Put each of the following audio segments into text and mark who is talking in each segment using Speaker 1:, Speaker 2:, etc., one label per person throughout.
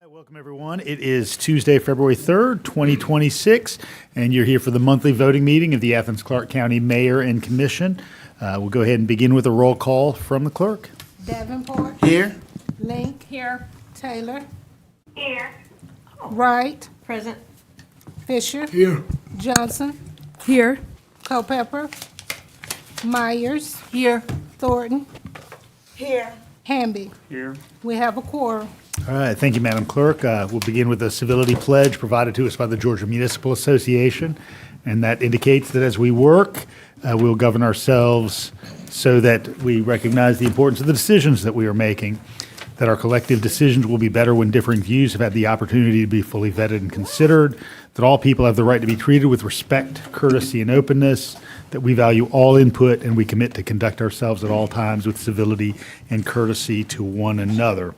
Speaker 1: Welcome, everyone. It is Tuesday, February 3rd, 2026, and you're here for the monthly voting meeting of the Athens-Clarke County Mayor and Commission. We'll go ahead and begin with a roll call from the clerk.
Speaker 2: Davenport.
Speaker 3: Here.
Speaker 2: Link. Here. Taylor. Here. Wright.
Speaker 4: Present.
Speaker 2: Fisher.
Speaker 3: Here.
Speaker 2: Johnson.
Speaker 4: Here.
Speaker 2: Culpepper. Myers.
Speaker 4: Here.
Speaker 2: Thornton.
Speaker 4: Here.
Speaker 2: Hamby.
Speaker 3: Here.
Speaker 2: We have a quorum.
Speaker 1: All right, thank you, Madam Clerk. We'll begin with a civility pledge provided to us by the Georgia Municipal Association, and that indicates that as we work, we'll govern ourselves so that we recognize the importance of the decisions that we are making, that our collective decisions will be better when differing views have had the opportunity to be fully vetted and considered, that all people have the right to be treated with respect, courtesy, and openness, that we value all input and we commit to conduct ourselves at all times with civility and courtesy to one another.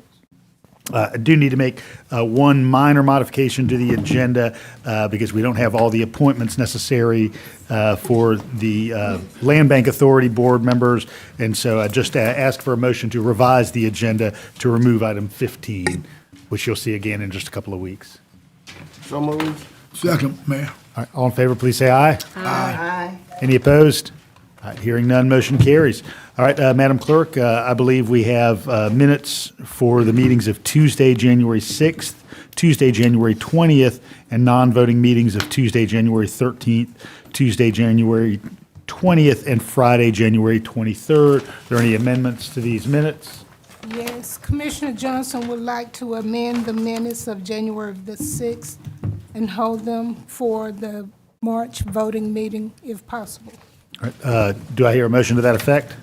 Speaker 1: I do need to make one minor modification to the agenda because we don't have all the appointments necessary for the Land Bank Authority board members. And so I just ask for a motion to revise the agenda to remove item 15, which you'll see again in just a couple of weeks.
Speaker 3: So moved. Second, Mayor.
Speaker 1: All right, all in favor, please say aye.
Speaker 4: Aye.
Speaker 1: Any opposed? All right, hearing none, motion carries. All right, Madam Clerk, I believe we have minutes for the meetings of Tuesday, January 6th, Tuesday, January 20th, and non-voting meetings of Tuesday, January 13th, Tuesday, January 20th, and Friday, January 23rd. Are there any amendments to these minutes?
Speaker 2: Yes, Commissioner Johnson would like to amend the minutes of January the 6th and hold them for the March voting meeting if possible.
Speaker 1: All right, do I hear a motion to that effect?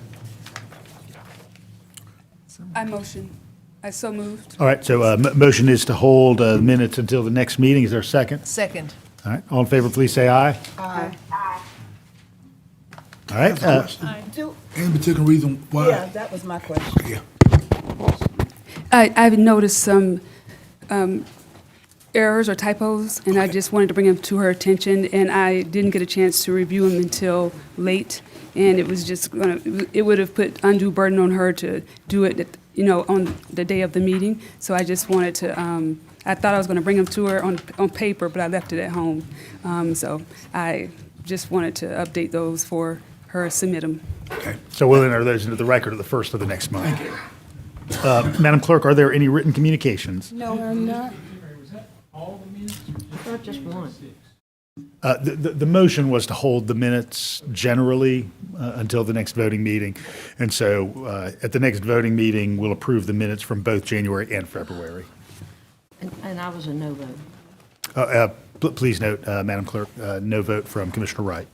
Speaker 5: I so moved.
Speaker 1: All right, so motion is to hold minutes until the next meeting. Is there a second?
Speaker 4: Second.
Speaker 1: All right, all in favor, please say aye.
Speaker 4: Aye.
Speaker 1: All right,
Speaker 3: Any particular reason why?
Speaker 4: Yeah, that was my question.
Speaker 3: Yeah.
Speaker 5: I've noticed some errors or typos, and I just wanted to bring them to her attention, and I didn't get a chance to review them until late, and it was just it would have put undue burden on her to do it, on the day of the meeting. So I just wanted to, I thought I was going to bring them to her on paper, but I left it at home. So I just wanted to update those for her, submit them.
Speaker 3: Okay.
Speaker 1: so we'll enter those into the record of the first of the next month. Madam Clerk, are there any written communications?
Speaker 2: No, I'm not.
Speaker 4: Or just one.
Speaker 1: The motion was to hold the minutes generally until the next voting meeting. And so at the next voting meeting, we'll approve the minutes from both January and February.
Speaker 4: And I was a no vote.
Speaker 1: Please note, Madam Clerk, no vote from Commissioner Wright.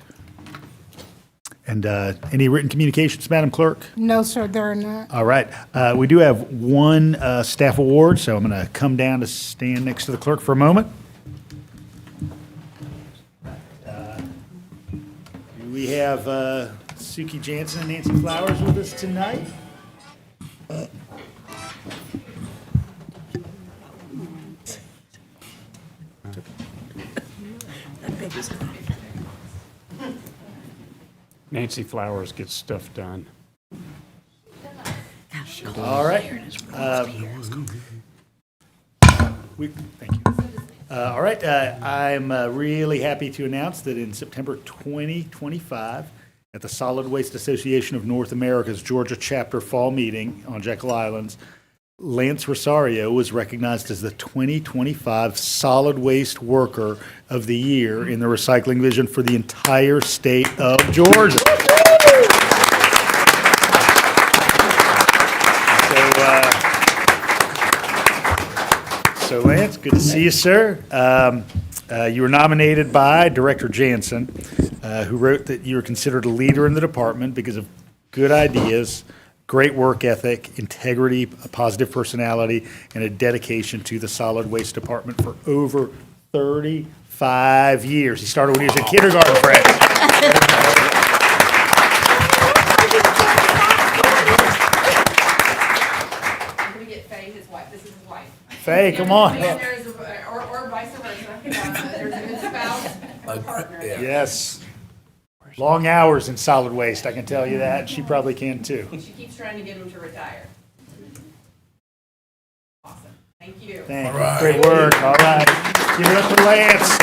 Speaker 1: And any written communications, Madam Clerk?
Speaker 2: No, sir, there are not.
Speaker 1: All right. We do have one staff award, so I'm going to come down to stand next to the clerk for a moment. We have Suki Jansen and Nancy Flowers with us tonight.
Speaker 6: Nancy Flowers gets stuff done.
Speaker 1: All right. Thank you. All right. I'm really happy to announce that in September 2025, at the Solid Waste Association of North America's Georgia chapter fall meeting on Jekyll Islands, Lance Rosario was recognized as the 2025 Solid Waste Worker of the Year in the recycling division for the entire state of Georgia. So Lance, good to see you, sir. You were nominated by Director Jansen, who wrote that you were considered a leader in the department because of good ideas, great work ethic, integrity, a positive personality, and a dedication to the solid waste department for over 35 years. He started when he was in kindergarten, Fred.
Speaker 7: I'm going to get Faye, his wife. This is his wife.
Speaker 1: Faye, come on.
Speaker 7: Or vice versa. There's a good spouse, a partner.
Speaker 1: Yes. Long hours in solid waste, I can tell you that. She probably can too.
Speaker 7: She keeps trying to get him to retire. Awesome. Thank you.
Speaker 1: Thank you. Great work. All right. Give it up for Lance.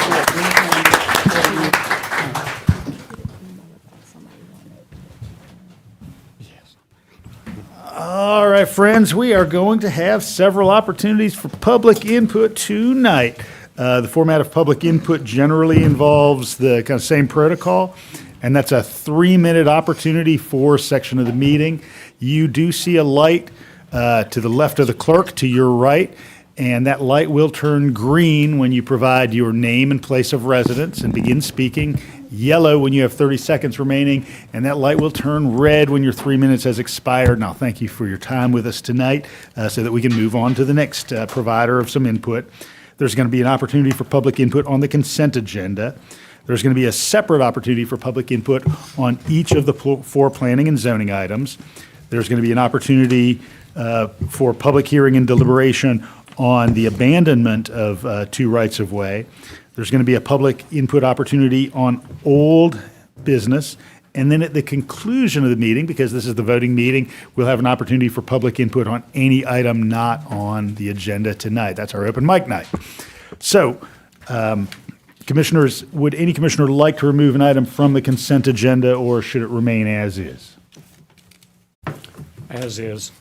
Speaker 1: All right, friends, we are going to have several opportunities for public input tonight. The format of public input generally involves the kind of same protocol, and that's a 3-minute opportunity for section of the meeting. You do see a light to the left of the clerk, to your right, and that light will turn green when you provide your name and place of residence and begin speaking, yellow when you have 30 seconds remaining, and that light will turn red when your 3 minutes has expired. And I'll thank you for your time with us tonight so that we can move on to the next provider of some input. There's going to be an opportunity for public input on the consent agenda. There's going to be a separate opportunity for public input on each of the 4 planning and zoning items. There's going to be an opportunity for public hearing and deliberation on the abandonment of 2 rights-of-way. There's going to be a public input opportunity on old business. And then at the conclusion of the meeting, because this is the voting meeting, we'll have an opportunity for public input on any item not on the agenda tonight. That's our open mic night. So, commissioners, would any commissioner like to remove an item from the consent agenda, or should it remain as is?
Speaker 6: As is.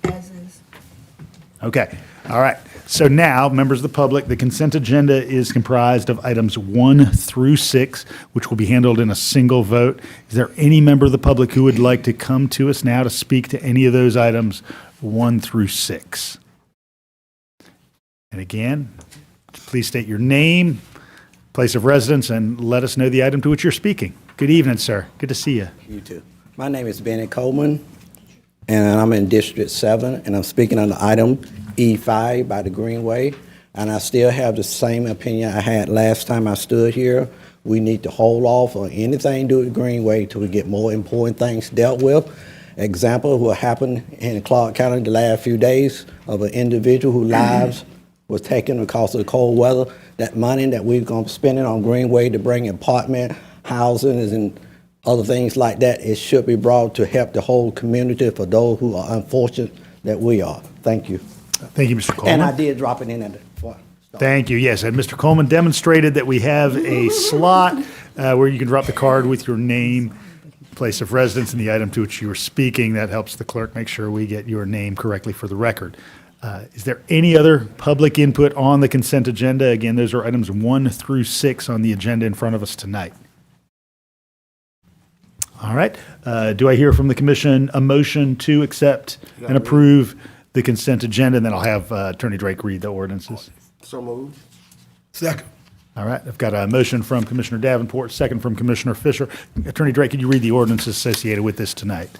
Speaker 1: Okay, all right. So now, members of the public, the consent agenda is comprised of items 1 through 6, which will be handled in a single vote. Is there any member of the public who would like to come to us now to speak to any of those items 1 through 6? And again, please state your name, place of residence, and let us know the item to which you're speaking. Good evening, sir. Good to see you.
Speaker 8: You too. My name is Benny Coleman, and I'm in District 7, and I'm speaking on the item E5 by the Greenway, and I still have the same opinion I had last time I stood here. We need to hold off on anything to do with Greenway till we get more important things dealt with. Example, what happened in Clarke County the last few days of an individual whose lives was taken because of the cold weather. That money that we're going to spend it on Greenway to bring apartment housing and other things like that, it should be brought to help the whole community for those who are unfortunate that we are. Thank you.
Speaker 1: Thank you, Mr. Coleman.
Speaker 8: And I did drop it in at the front.
Speaker 1: Thank you. Yes, and Mr. Coleman demonstrated that we have a slot where you can drop the card with your name, place of residence, and the item to which you were speaking. That helps the clerk make sure we get your name correctly for the record. Is there any other public input on the consent agenda? Again, those are items 1 through 6 on the agenda in front of us tonight. All right. Do I hear from the commission a motion to accept and approve the consent agenda? And then I'll have Attorney Drake read the ordinances.
Speaker 3: So moved. Second.
Speaker 1: All right. I've got a motion from Commissioner Davenport, second from Commissioner Fisher. Attorney Drake, could you read the ordinances associated with this tonight?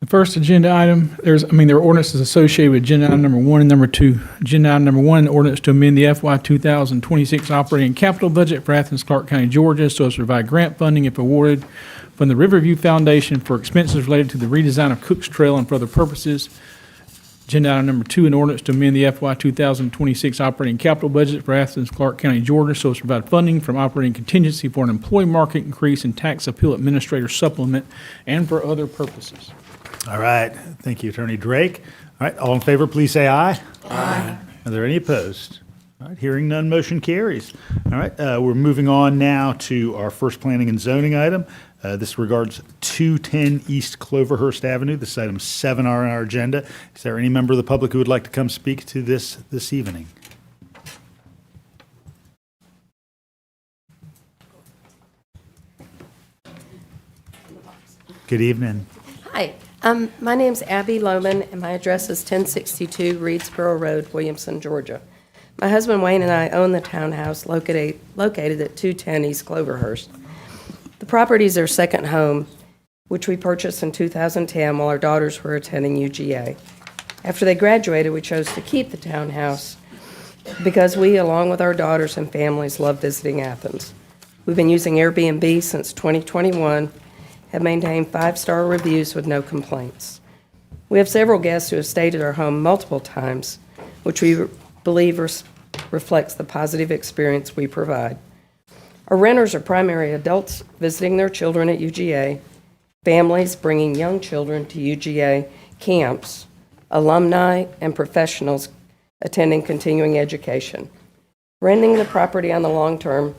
Speaker 9: The first agenda item, there are ordinances associated with agenda item number 1 and number 2. Agenda item number 1, ordinance to amend the FY 2026 operating capital budget for Athens-Clarke County, Georgia, so as to provide grant funding if awarded from the Riverview Foundation for expenses related to the redesign of Cook's Trail and for other purposes. Agenda item number 2, an ordinance to amend the FY 2026 operating capital budget for Athens-Clarke County, Georgia, so as to provide funding from operating contingency for an employee market increase and tax appeal administrator supplement and for other purposes.
Speaker 1: All right. Thank you, Attorney Drake. All right. All in favor, please say aye. Aye. Are there any opposed? All right. Hearing none, motion carries. All right. We're moving on now to our first planning and zoning item. This regards 210 East Cloverhurst Avenue. This is item 7 on our agenda. Is there any member of the public who would like to come speak to this evening? Good evening.
Speaker 10: Hi, my name's Abby Lohman, and my address is 1062 Reedsboro Road, Williamson, Georgia. My husband Wayne and I own the townhouse located at 210 East Cloverhurst. The property is our second home, which we purchased in 2010 while our daughters were attending UGA. After they graduated, we chose to keep the townhouse because we, along with our daughters and families, love visiting Athens. We've been using Airbnb since 2021, have maintained 5-star reviews with no complaints. We have several guests who have stayed at our home multiple times, which we believe reflects the positive experience we provide. Our renters are primarily adults visiting their children at UGA, families bringing young children to UGA camps, alumni and professionals attending continuing education. Renting the property on the long-term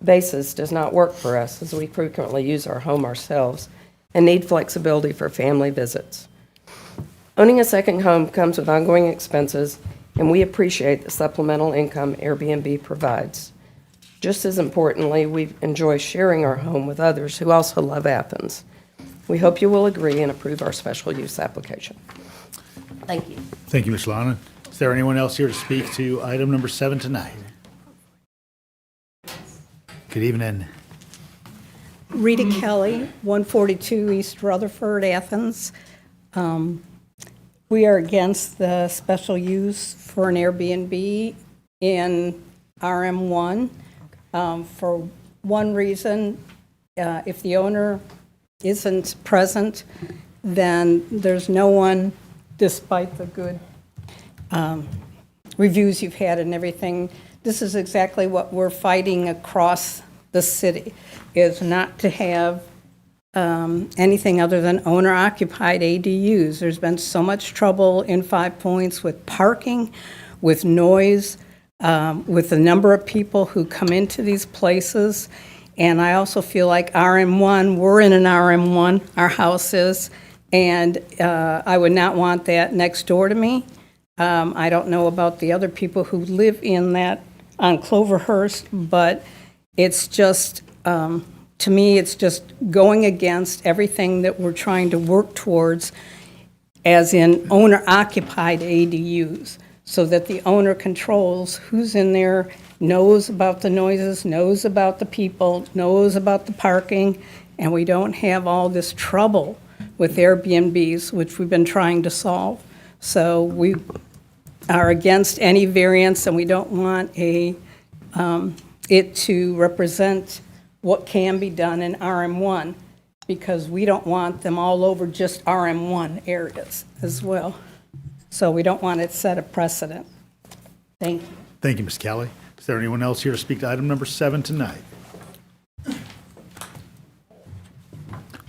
Speaker 10: basis does not work for us, as we frequently use our home ourselves and need flexibility for family visits. Owning a second home comes with ongoing expenses, and we appreciate the supplemental income Airbnb provides. Just as importantly, we enjoy sharing our home with others who also love Athens. We hope you will agree and approve our special use application. Thank you.
Speaker 1: Thank you, Ms. Lana. Is there anyone else here to speak to item number 7 tonight? Good evening.
Speaker 11: Rita Kelly, 142 East Rutherford, Athens. We are against the special use for an Airbnb in RM1 for one reason. If the owner isn't present, then there's no one, despite the good reviews you've had and everything. This is exactly what we're fighting across the city, is not to have anything other than owner-occupied ADUs. There's been so much trouble in 5 Points with parking, with noise, with the number of people who come into these places. And I also feel like RM1, we're in an RM1, our house is, and I would not want that next door to me. I don't know about the other people who live in that on Cloverhurst, but it's just, to me, it's just going against everything that we're trying to work towards, as in owner-occupied ADUs, so that the owner controls who's in there, knows about the noises, knows about the people, knows about the parking, and we don't have all this trouble with Airbnbs, which we've been trying to solve. So we are against any variance, and we don't want it to represent what can be done in RM1, because we don't want them all over just RM1 areas as well. So we don't want it to set a precedent. Thank you.
Speaker 1: Thank you, Ms. Kelly. Is there anyone else here to speak to item number 7 tonight? All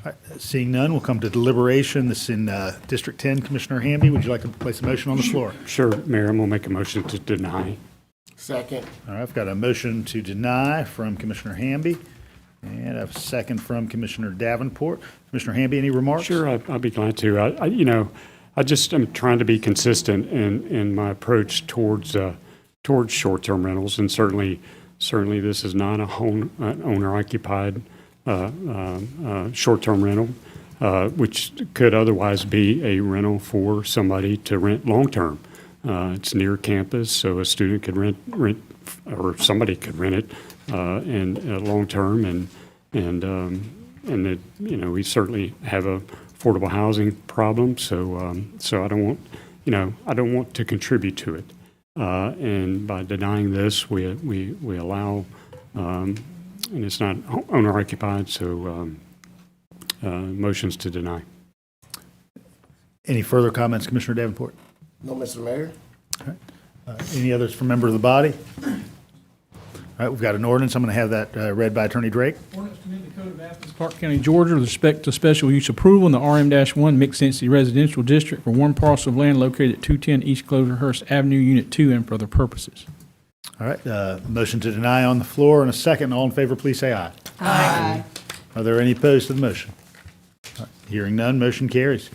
Speaker 1: right, seeing none, we'll come to deliberation. This is in District 10. Commissioner Hamby, would you like to place a motion on the floor?
Speaker 6: Sure, Mayor, I'm going to make a motion to deny.
Speaker 3: Second.
Speaker 1: All right, I've got a motion to deny from Commissioner Hamby, and I have a second from Commissioner Davenport. Commissioner Hamby, any remarks?
Speaker 6: Sure, I'd be glad to. I just am trying to be consistent in my approach towards short-term rentals, and certainly this is not an owner-occupied short-term rental, which could otherwise be a rental for somebody to rent long-term. It's near campus, so a student could rent, or somebody could rent it, and long-term, and it, we certainly have a affordable housing problem, so I don't want to contribute to it. And by denying this, we allow, and it's not owner occupied, so motions to deny.
Speaker 1: Any further comments, Commissioner Davenport?
Speaker 3: No, Mr. Mayor.
Speaker 1: All right. Any others from member of the body? All right, we've got an ordinance. I'm going to have that read by Attorney Drake.
Speaker 9: Ordinance to amend the code of Athens-Clarke County, Georgia with respect to special use approval in the RM-1 mixed-density residential district for one parcel of land located at 210 East Cloverhurst Avenue, Unit 2, and for other purposes.
Speaker 1: All right, motion to deny on the floor and a second. All in favor, please say aye.
Speaker 4: Aye.
Speaker 1: Are there any opposed to the motion? All right, hearing none, motion carries.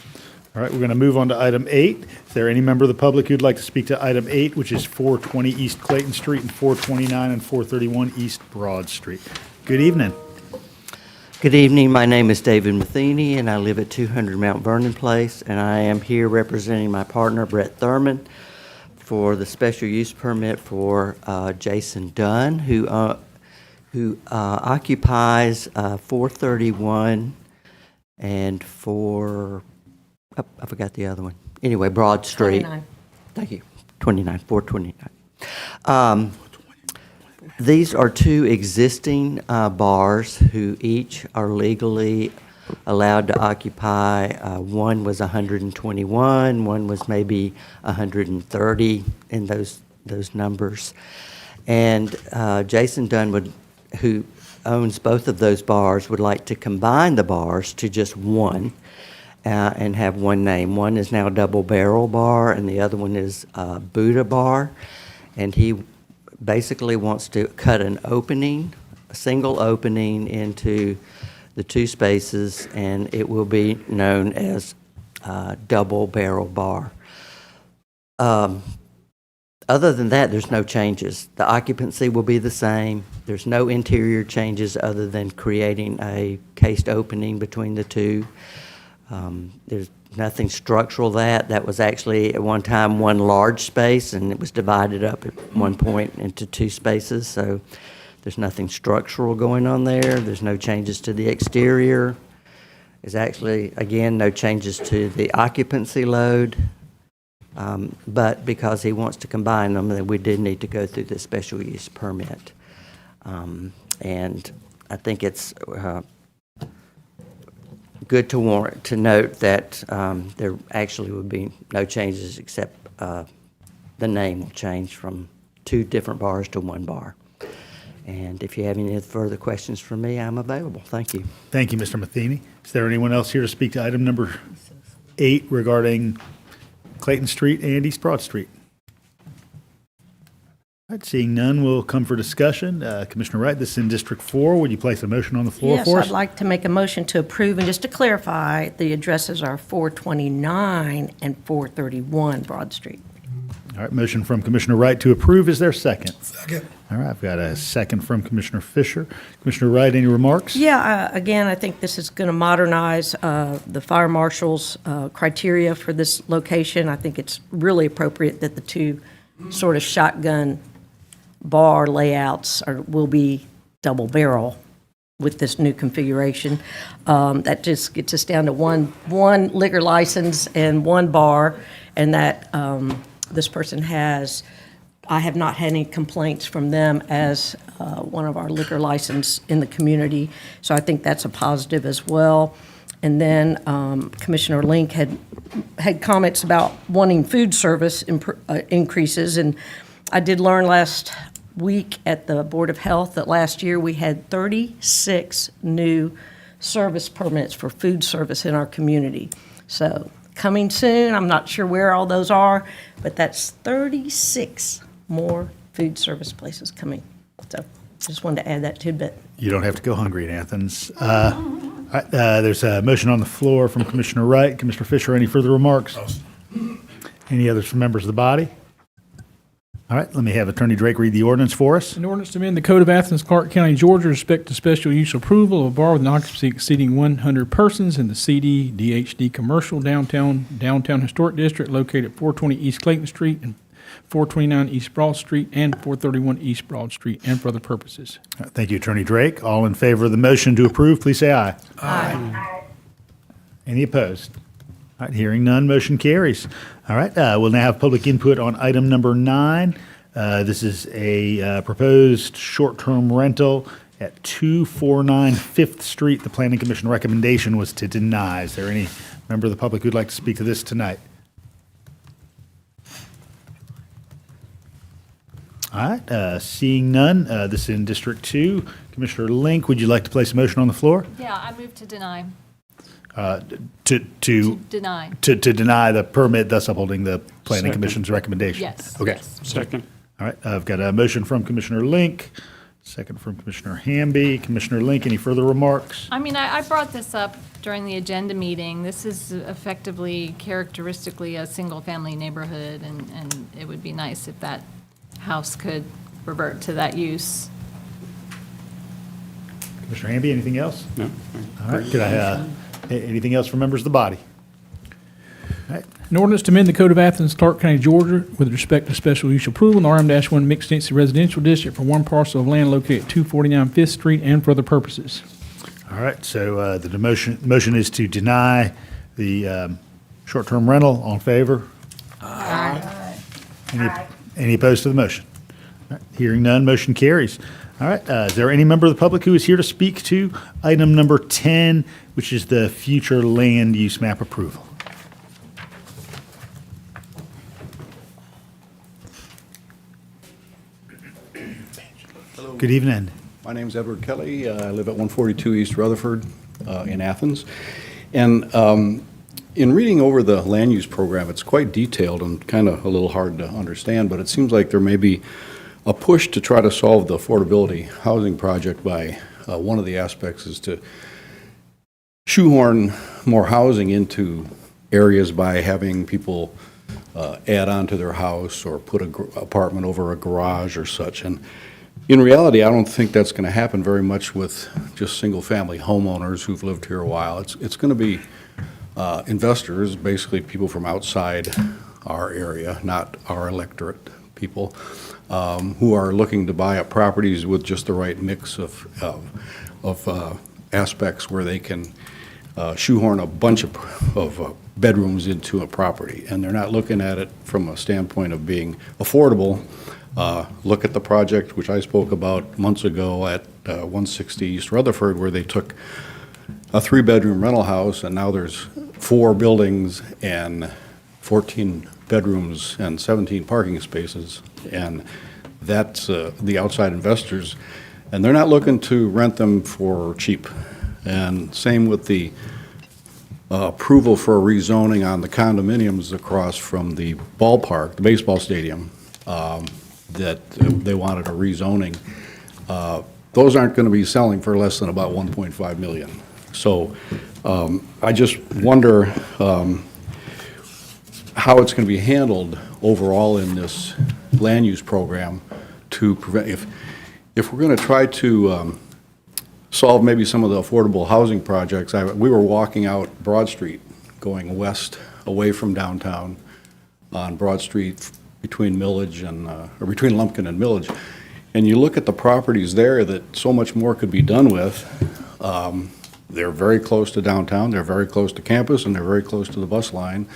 Speaker 1: All right, we're going to move on to item 8. Is there any member of the public who'd like to speak to item 8, which is 420 East Clayton Street and 429 and 431 East Broad Street? Good evening.
Speaker 12: Good evening. My name is David Matheny, and I live at 200 Mount Vernon Place, and I am here representing my partner, Brett Thurmond, for the special use permit for Jason Dunn, who occupies 431 and I forgot the other one. Anyway, Broad Street.
Speaker 4: 29.
Speaker 12: Thank you. 429. These are two existing bars who each are legally allowed to occupy. One was 121, one was maybe 130 in those numbers. And Jason Dunn, who owns both of those bars, would like to combine the bars to just one. and have one name. One is now Double Barrel Bar, and the other one is Buddha Bar. And he basically wants to cut an opening, a single opening into the two spaces, and it will be known as Double Barrel Bar. Other than that, there's no changes. The occupancy will be the same. There's no interior changes other than creating a cased opening between the two. There's nothing structural that was actually at one time one large space, and it was divided up at one point into two spaces. So there's nothing structural going on there. There's no changes to the exterior. There's actually, again, no changes to the occupancy load. But because he wants to combine them, then we did need to go through the special use permit. And I think it's good to note that there actually would be no changes except the name will change from 2 different bars to 1 bar. And if you have any further questions for me, I'm available. Thank you.
Speaker 1: Thank you, Mr. Matheny. Is there anyone else here to speak to item number 8 regarding Clayton Street and East Broad Street? All right, seeing none, we'll come for discussion. Commissioner Wright, this is in District 4. Would you place a motion on the floor
Speaker 4: Yes,
Speaker 1: for us?
Speaker 4: I'd like to make a motion to approve, and just to clarify, the addresses are 429 and 431 Broad Street.
Speaker 1: All right, motion from Commissioner Wright to approve. Is there a second? Second. All right, I've got a second from Commissioner Fisher. Commissioner Wright, any remarks?
Speaker 4: Yeah, again, I think this is going to modernize the fire marshal's criteria for this location. I think it's really appropriate that the 2 sort of shotgun bar layouts will be double barrel with this new configuration. That just gets us down to one liquor license and 1 bar, and that this person has, I have not had any complaints from them as one of our liquor license in the community, so I think that's a positive as well. And then Commissioner Link had comments about wanting food service increases, and I did learn last week at the Board of Health that last year we had 36 new service permits for food service in our community. So coming soon, I'm not sure where all those are, but that's 36 more food service places coming. So just wanted to add that tidbit.
Speaker 1: You don't have to go hungry in Athens. All right, there's a motion on the floor from Commissioner Wright. Commissioner Fisher, any further remarks? Any others from members of the body? All right, let me have Attorney Drake read the ordinance for us.
Speaker 9: An ordinance to amend the Code of Athens-Clarke County, Georgia, with respect to special use approval of a bar with an occupancy exceeding 100 persons in the CD, DHD Commercial Downtown Historic District located at 420 East Clayton Street and 429 East Broad Street and 431 East Broad Street, and for other purposes.
Speaker 1: All right, thank you, Attorney Drake. All in favor of the motion to approve, please say aye. Aye. Any opposed? All right, hearing none, motion carries. All right, we'll now have public input on item number 9. This is a proposed short-term rental at 249 5th Street. The Planning Commission recommendation was to deny. Is there any member of the public who'd like to speak to this tonight? All right, seeing none, this is in District 2. Commissioner Link, would you like to place a motion on the floor?
Speaker 7: Yeah, I move to deny.
Speaker 1: To
Speaker 7: Deny.
Speaker 1: to deny the permit, thus upholding the Planning
Speaker 6: Second.
Speaker 1: Commission's recommendation?
Speaker 7: Yes.
Speaker 1: Okay.
Speaker 7: yes.
Speaker 6: Second.
Speaker 1: All right, I've got a motion from Commissioner Link, second from Commissioner Hamby. Commissioner Link, any further remarks?
Speaker 7: I mean, I brought this up during the agenda meeting. This is effectively, characteristically, a single-family neighborhood, and it would be nice if that house could revert to that use.
Speaker 1: Commissioner Hamby, anything else?
Speaker 6: No?
Speaker 1: All right, could I, anything else from members of the body? All right,
Speaker 9: An ordinance to amend the Code of Athens-Clarke County, Georgia, with respect to special use approval in the RM-1 Mixed Density Residential District for 1 parcel of land located at 249 5th Street and for other purposes.
Speaker 1: all right, so the motion is to deny the short-term rental. All in favor? Aye. Any opposed to the motion? All right, hearing none, motion carries. All right, is there any member of the public who is here to speak to item number 10, which is the future land use map approval?
Speaker 13: Hello.
Speaker 1: Good evening.
Speaker 13: My name's Edward Kelly. I live at 142 East Rutherford in Athens. And In reading over the land use program, it's quite detailed and kind of a little hard to understand, but it seems like there may be a push to try to solve the affordability housing project by, one of the aspects is to shoehorn more housing into areas by having people add on to their house or put an apartment over a garage or such. And in reality, I don't think that's going to happen very much with just single-family homeowners who've lived here a while. It's going to be investors, basically people from outside our area, not our electorate people, who are looking to buy up properties with just the right mix of aspects where they can shoehorn a bunch of bedrooms into a property. And they're not looking at it from a standpoint of being affordable. Look at the project which I spoke about months ago at 160 East Rutherford, where they took a 3-bedroom rental house, and now there's 4 buildings and 14 bedrooms and 17 parking spaces. And that's the outside investors, and they're not looking to rent them for cheap. And same with the approval for a rezoning on the condominiums across from the ballpark, the baseball stadium, that they wanted a rezoning. Those aren't going to be selling for less than about $1.5 million. So I just wonder how it's going to be handled overall in this land use program to prevent, if we're going to try to solve maybe some of the affordable housing projects. We were walking out Broad Street, going west away from downtown on Broad Street between Millage and, or between Lumpkin and Millage. And you look at the properties there that so much more could be done with. They're very close to downtown, they're very close to campus, and they're very close to the bus line.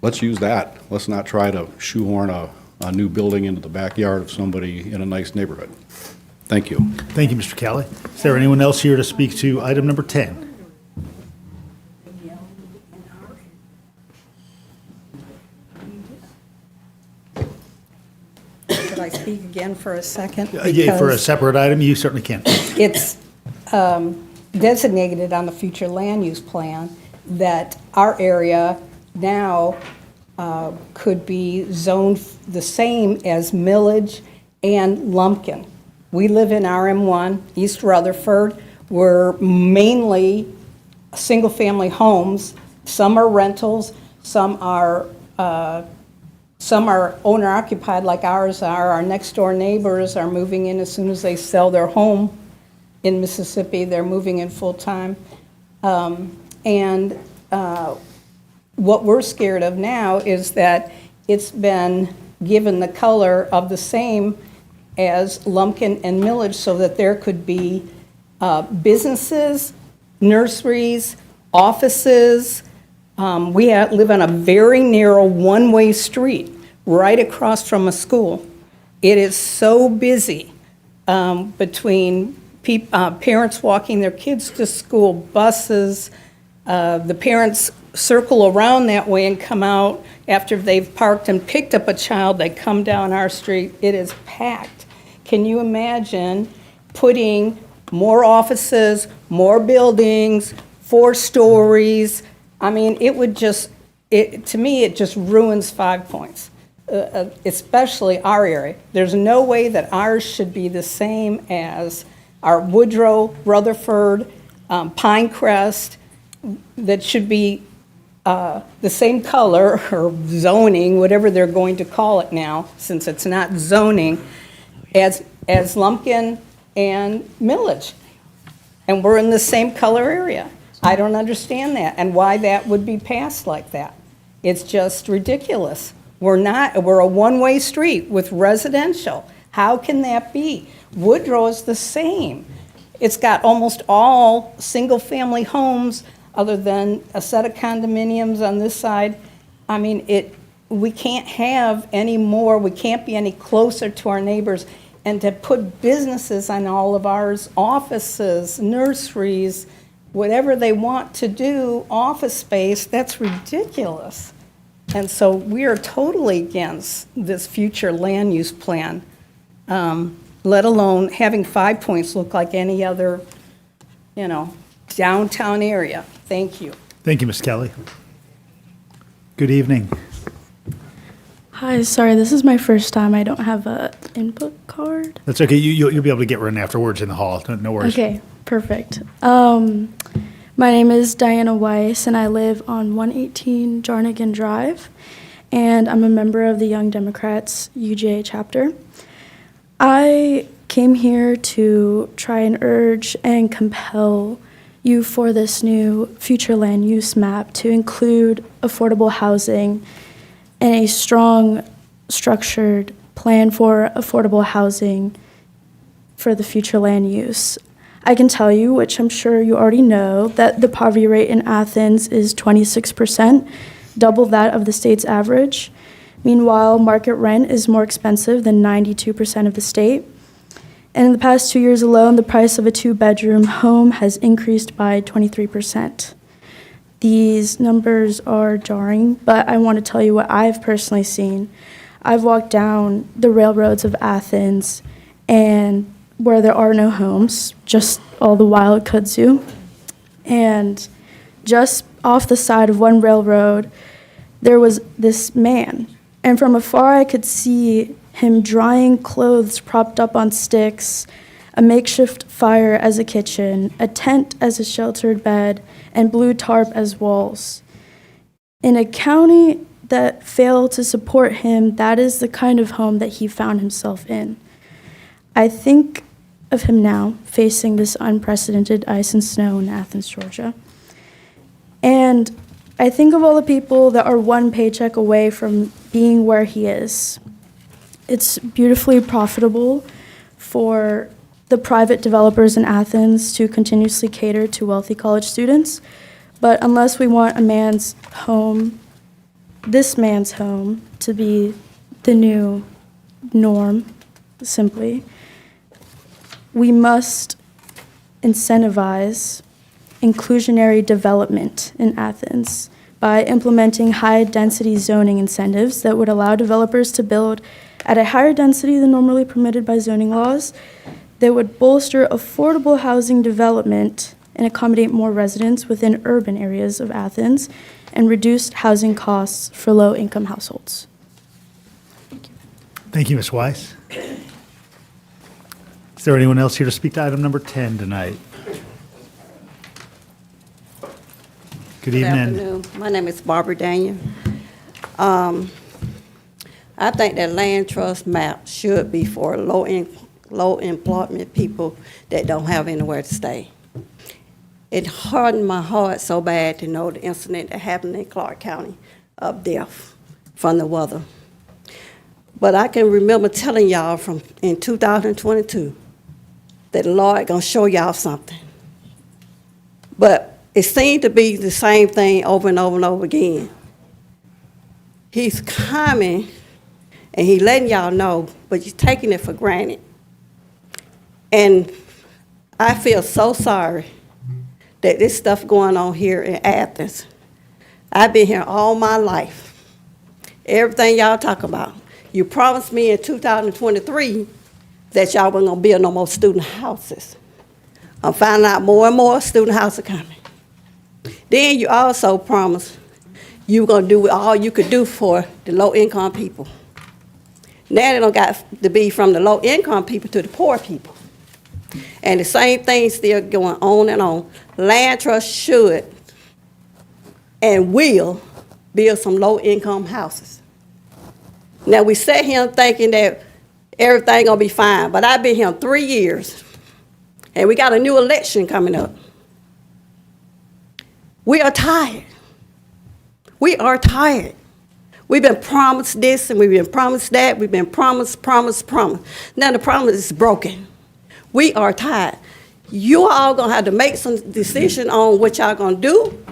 Speaker 13: Let's use that. Let's not try to shoehorn a new building into the backyard of somebody in a nice neighborhood. Thank you.
Speaker 1: Thank you, Mr. Kelly. Is there anyone else here to speak to item number 10?
Speaker 11: Could I speak again for a second?
Speaker 1: Yeah, for a
Speaker 11: Because
Speaker 1: separate item, you certainly can.
Speaker 11: it's designated on the future land use plan that our area now could be zoned the same as Millage and Lumpkin. We live in RM1, East Rutherford. We're mainly single-family homes. Some are rentals, some are owner-occupied like ours are. Our next-door neighbors are moving in as soon as they sell their home in Mississippi. They're moving in full-time. What we're scared of now is that it's been given the color of the same as Lumpkin and Millage, so that there could be businesses, nurseries, offices. We live on a very narrow one-way street right across from a school. It is so busy between parents walking their kids to school, buses. The parents circle around that way and come out after they've parked and picked up a child. They come down our street. It is packed. Can you imagine putting more offices, more buildings, 4 stories? I mean, it would just, to me, it just ruins 5 Points, especially our area. There's no way that ours should be the same as our Woodrow, Rutherford, Pinecrest, that should be the same color or zoning, whatever they're going to call it now, since it's not zoning, as Lumpkin and Millage. And we're in the same color area. I don't understand that and why that would be passed like that. It's just ridiculous. We're a one-way street with residential. How can that be? Woodrow is the same. It's got almost all single-family homes other than a set of condominiums on this side. I mean, we can't have any more, we can't be any closer to our neighbors. And to put businesses on all of ours, offices, nurseries, whatever they want to do, office space, that's ridiculous. And so we are totally against this future land use plan, let alone having 5 Points look like any other, downtown area. Thank you.
Speaker 1: Thank you, Ms. Kelly. Good evening.
Speaker 14: Hi, sorry, this is my first time. I don't have a input card.
Speaker 1: That's okay. You'll be able to get one afterwards in the hall. No worries.
Speaker 14: Okay, perfect. My name is Diana Weiss, and I live on 118 Jarnigan Drive, and I'm a member of the Young Democrats UJA chapter. I came here to try and urge and compel you for this new future land use map to include affordable housing and a strong, structured plan for affordable housing for the future land use. I can tell you, which I'm sure you already know, that the poverty rate in Athens is 26%, double that of the state's average. Meanwhile, market rent is more expensive than 92% of the state. And in the past 2 years alone, the price of a 2-bedroom home has increased by 23%. These numbers are jarring, but I want to tell you what I've personally seen. I've walked down the railroads of Athens, and where there are no homes, just all the wild kudzu. And just off the side of one railroad, there was this man. And from afar, I could see him drying clothes propped up on sticks, a makeshift fire as a kitchen, a tent as a sheltered bed, and blue tarp as walls. In a county that failed to support him, that is the kind of home that he found himself in. I think of him now, facing this unprecedented ice and snow in Athens, Georgia. And I think of all the people that are one paycheck away from being where he is. It's beautifully profitable for the private developers in Athens to continuously cater to wealthy college students. But unless we want a man's home, this man's home, to be the new norm, simply, we must incentivize inclusionary development in Athens by implementing high-density zoning incentives that would allow developers to build at a higher density than normally permitted by zoning laws, that would bolster affordable housing development and accommodate more residents within urban areas of Athens, and reduce housing costs for low-income households.
Speaker 1: Thank you, Ms. Weiss. Is there anyone else here to speak to item number 10 tonight? Good evening.
Speaker 15: Afternoon. My name is Barbara Daniel. I think that land trust map should be for low employment people that don't have anywhere to stay. It hardened my heart so bad to know the incident that happened in Clarke County of death from the weather. But I can remember telling y'all from in 2022 that the Lord gonna show y'all something. But it seemed to be the same thing over and over and over again. He's coming and he letting y'all know, but you're taking it for granted. And I feel so sorry that this stuff going on here in Athens. I've been here all my life. Everything y'all talk about. You promised me in 2023 that y'all weren't gonna build no more student houses. I'm finding out more and more student houses are coming. Then you also promised you were gonna do all you could do for the low-income people. Now they don't got to be from the low-income people to the poor people. And the same thing still going on and on. Land trust should and will build some low-income houses. Now we sat here thinking that everything gonna be fine, but I've been here 3 years, and we got a new election coming up. We are tired. We are tired. We've been promised this and we've been promised that. We've been promised. Now the promise is broken. We are tired. You all gonna have to make some decision on what y'all gonna do,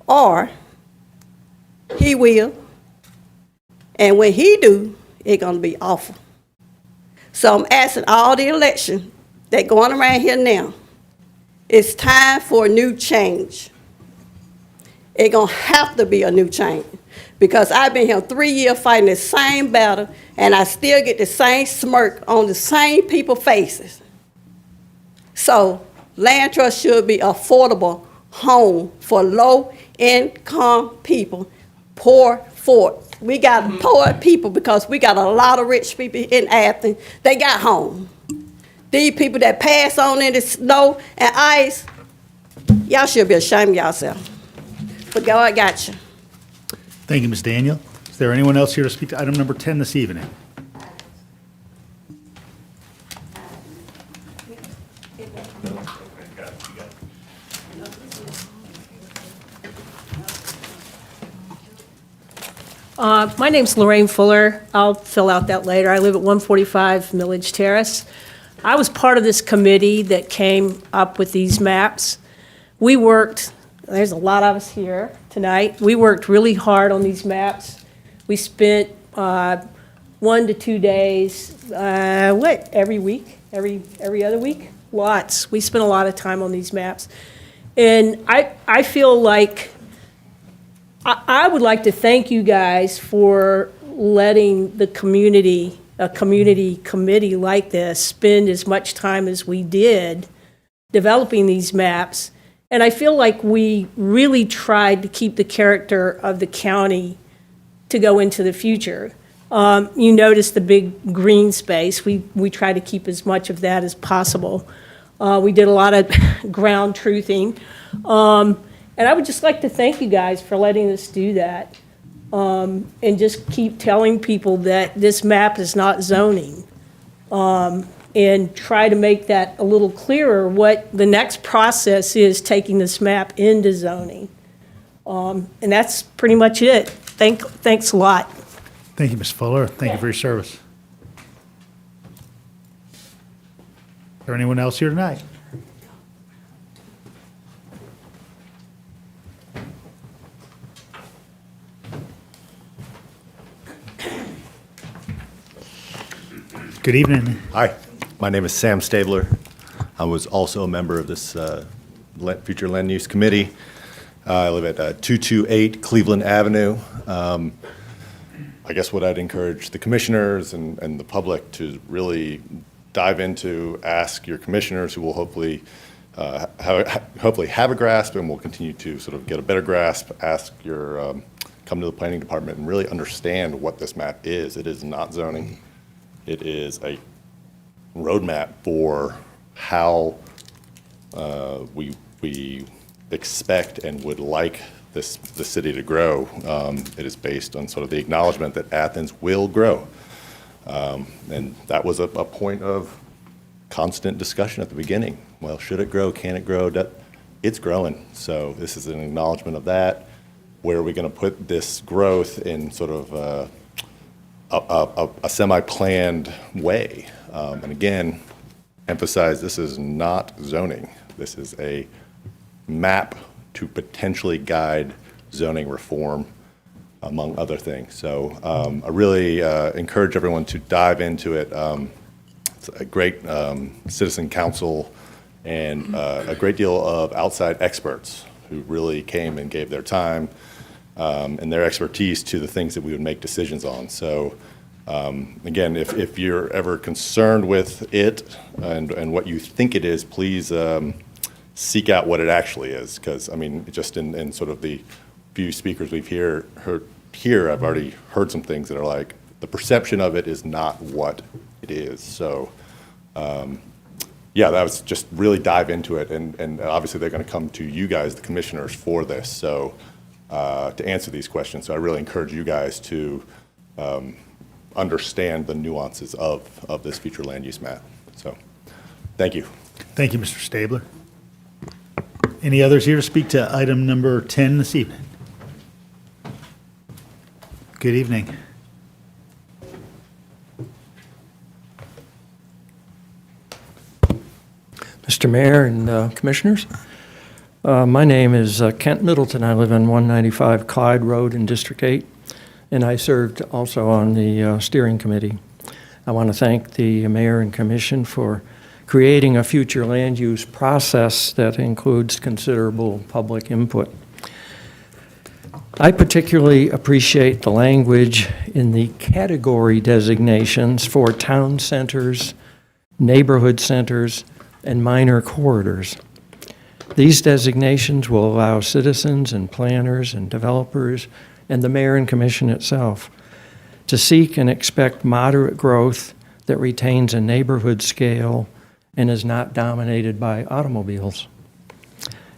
Speaker 15: or he will. And when he do, it's gonna be awful. So I'm asking all the election that going around here now, it's time for a new change. It's gonna have to be a new change, because I've been here 3 years fighting the same battle, and I still get the same smirk on the same people's faces. So land trust should be affordable home for low-income people, poor forth. We got poor people because we got a lot of rich people in Athens. They got home. These people that pass on in the snow and ice, y'all should be ashamed of yourself. But God got you.
Speaker 1: Thank you, Ms. Daniel. Is there anyone else here to speak to item number 10 this evening?
Speaker 16: My name's Lorraine Fuller. I'll fill out that later. I live at 145 Millage Terrace. I was part of this committee that came up with these maps. We worked, there's a lot of us here tonight. We worked really hard on these maps. We spent 1 to 2 days, every week? Every other week? Lots. We spent a lot of time on these maps. And I feel like I would like to thank you guys for letting the community, a community committee like this, spend as much time as we did developing these maps. And I feel like we really tried to keep the character of the county to go into the future. You notice the big green space. We try to keep as much of that as possible. We did a lot of ground truthing. And I would just like to thank you guys for letting us do that, and just keep telling people that this map is not zoning, and try to make that a little clearer what the next process is taking this map into zoning. And that's pretty much it. Thanks a lot.
Speaker 1: Thank you, Ms. Fuller. Thank you for your service. Is there anyone else here tonight? Good evening.
Speaker 17: Hi, my name is Sam Stabler. I was also a member of this Future Land Use Committee. I live at 228 Cleveland Avenue. I guess what I'd encourage the commissioners and the public to really dive into, ask your commissioners, who will hopefully have a grasp and will continue to sort of get a better grasp, ask your, come to the planning department and really understand what this map is. It is not zoning. It is a roadmap for how we expect and would like the city to grow. It is based on sort of the acknowledgement that Athens will grow. And that was a point of constant discussion at the beginning. Well, should it grow? Can it grow? It's growing. So this is an acknowledgement of that. Where are we going to put this growth in sort of a semi-planned way? And again, emphasize this is not zoning. This is a map to potentially guide zoning reform, among other things. So I really encourage everyone to dive into it. It's a great citizen council and a great deal of outside experts who really came and gave their time and their expertise to the things that we would make decisions on. So again, if you're ever concerned with it and what you think it is, please seek out what it actually is. Because, I mean, just in sort of the few speakers we've heard here, I've already heard some things that are like, the perception of it is not what it is. So, yeah, that was just really dive into it. And obviously they're going to come to you guys, the commissioners, for this. So to answer these questions. So I really encourage you guys to understand the nuances of this future land use map. So thank you.
Speaker 1: Thank you, Mr. Stabler. Any others here to speak to item number 10 this evening? Good evening.
Speaker 18: Mr. Mayor and Commissioners, my name is Kent Middleton. I live on 195 Clyde Road in District 8, and I served also on the steering committee. I want to thank the Mayor and Commission for creating a future land use process that includes considerable public input. I particularly appreciate the language in the category designations for town centers, neighborhood centers, and minor corridors. These designations will allow citizens and planners and developers and the mayor and commission itself to seek and expect moderate growth that retains a neighborhood scale and is not dominated by automobiles.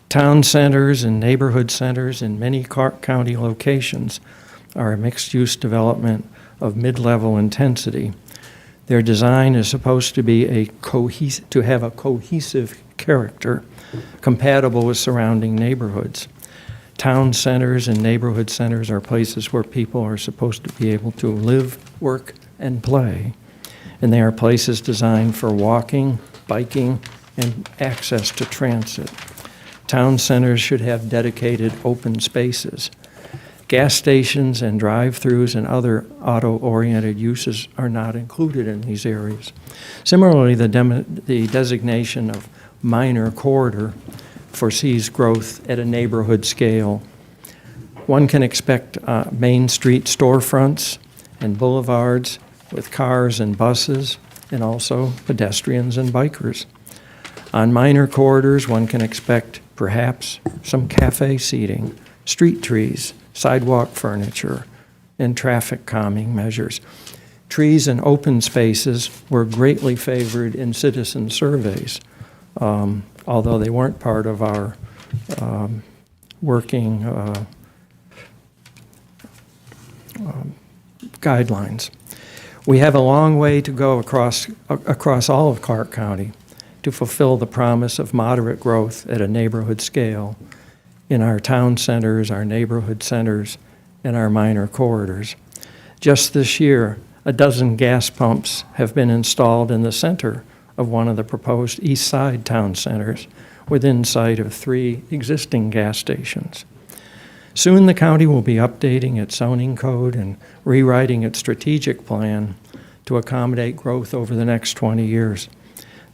Speaker 18: Town centers and neighborhood centers in many Clarke County locations are a mixed-use development of mid-level intensity. Their design is supposed to be to have a cohesive character compatible with surrounding neighborhoods. Town centers and neighborhood centers are places where people are supposed to be able to live, work, and play. And they are places designed for walking, biking, and access to transit. Town centers should have dedicated open spaces. Gas stations and drive-throughs and other auto-oriented uses are not included in these areas. Similarly, the designation of minor corridor foresees growth at a neighborhood scale. One can expect Main Street storefronts and boulevards with cars and buses, and also pedestrians and bikers. On minor corridors, one can expect perhaps some cafe seating, street trees, sidewalk furniture, and traffic calming measures. Trees and open spaces were greatly favored in citizen surveys, although they weren't part of our working guidelines. We have a long way to go across all of Clarke County to fulfill the promise of moderate growth at a neighborhood scale in our town centers, our neighborhood centers, and our minor corridors. Just this year, a dozen gas pumps have been installed in the center of one of the proposed east side town centers within sight of 3 existing gas stations. Soon the county will be updating its zoning code and rewriting its strategic plan to accommodate growth over the next 20 years.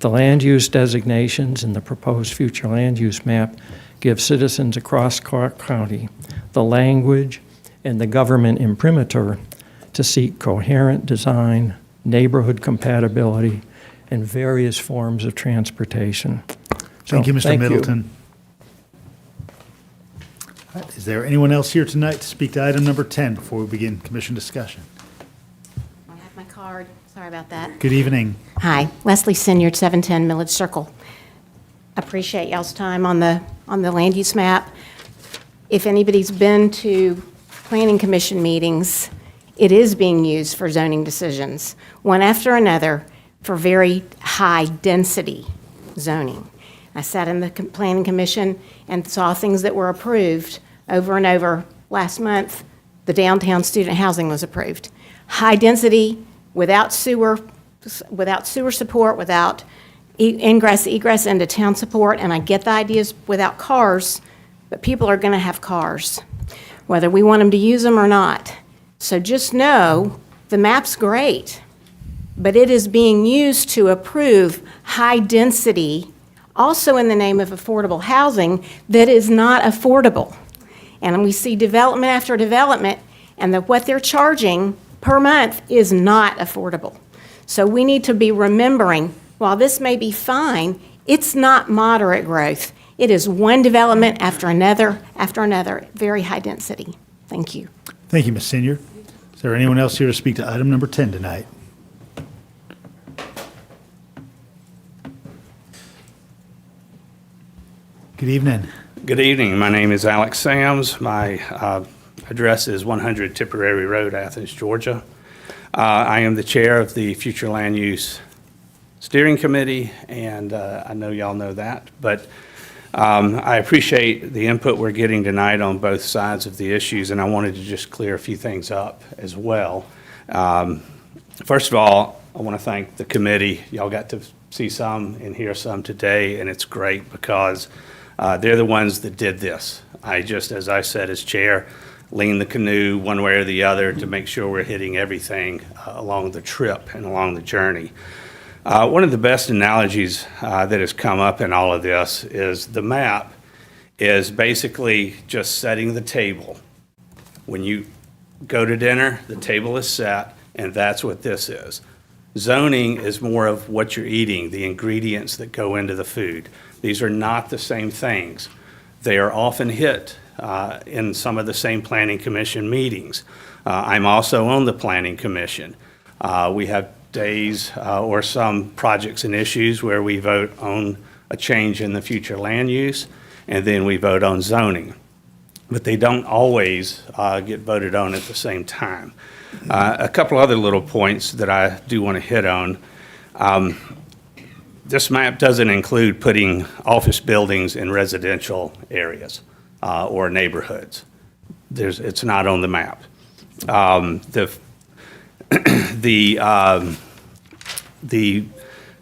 Speaker 18: The land use designations in the proposed future land use map give citizens across Clarke County the language and the government imprimatur to seek coherent design, neighborhood compatibility, and various forms of transportation.
Speaker 1: Thank you, Mr.
Speaker 18: Thank you.
Speaker 1: Middleton. All right, is there anyone else here tonight to speak to item number 10 before we begin commission discussion?
Speaker 19: I have my card. Sorry about that.
Speaker 1: Good evening.
Speaker 19: Hi, Leslie Sinyard, 710 Millage Circle. Appreciate y'all's time on the land use map. If anybody's been to planning commission meetings, it is being used for zoning decisions, one after another, for very high density zoning. I sat in the planning commission and saw things that were approved over and over. Last month, the downtown student housing was approved. High density, without sewer support, without ingress, egress into town support, and I get the ideas without cars, but people are gonna have cars, whether we want them to use them or not. So just know, the map's great, but it is being used to approve high density, also in the name of affordable housing, that is not affordable. And we see development after development, and what they're charging per month is not affordable. So we need to be remembering, while this may be fine, it's not moderate growth. It is one development after another, very high density. Thank you.
Speaker 1: Thank you, Ms. Senior. Is there anyone else here to speak to item number 10 tonight? Good evening.
Speaker 20: Good evening. My name is Alex Sams. My address is 100 Tipperary Road, Athens, Georgia. I am the chair of the Future Land Use Steering Committee, and I know y'all know that, but I appreciate the input we're getting tonight on both sides of the issues, and I wanted to just clear a few things up as well. First of all, I want to thank the committee. Y'all got to see some and hear some today, and it's great because they're the ones that did this. I just, as I said as chair, lean the canoe one way or the other to make sure we're hitting everything along the trip and along the journey. One of the best analogies that has come up in all of this is the map is basically just setting the table. When you go to dinner, the table is set, and that's what this is. Zoning is more of what you're eating, the ingredients that go into the food. These are not the same things. They are often hit in some of the same planning commission meetings. I'm also on the planning commission. We have days or some projects and issues where we vote on a change in the future land use, and then we vote on zoning. But they don't always get voted on at the same time. A couple other little points that I do want to hit on. This map doesn't include putting office buildings in residential areas or neighborhoods. It's not on the map. The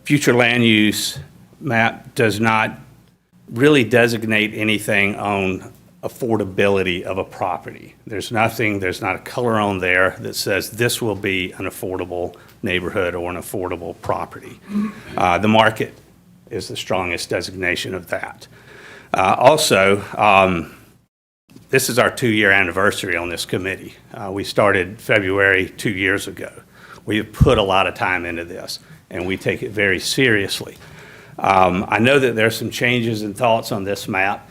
Speaker 20: future land use map does not really designate anything on affordability of a property. There's not a color on there that says this will be an affordable neighborhood or an affordable property. The market is the strongest designation of that. Also, this is our 2-year anniversary on this committee. We started February 2 years ago. We have put a lot of time into this, and we take it very seriously. I know that there's some changes and thoughts on this map,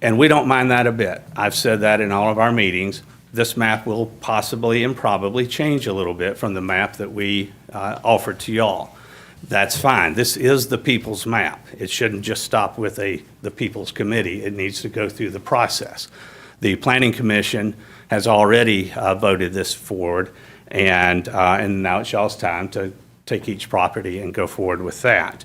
Speaker 20: and we don't mind that a bit. I've said that in all of our meetings. This map will possibly and probably change a little bit from the map that we offered to y'all. That's fine. This is the people's map. It shouldn't just stop with the people's committee. It needs to go through the process. The Planning Commission has already voted this forward, and now it's y'all's time to take each property and go forward with that.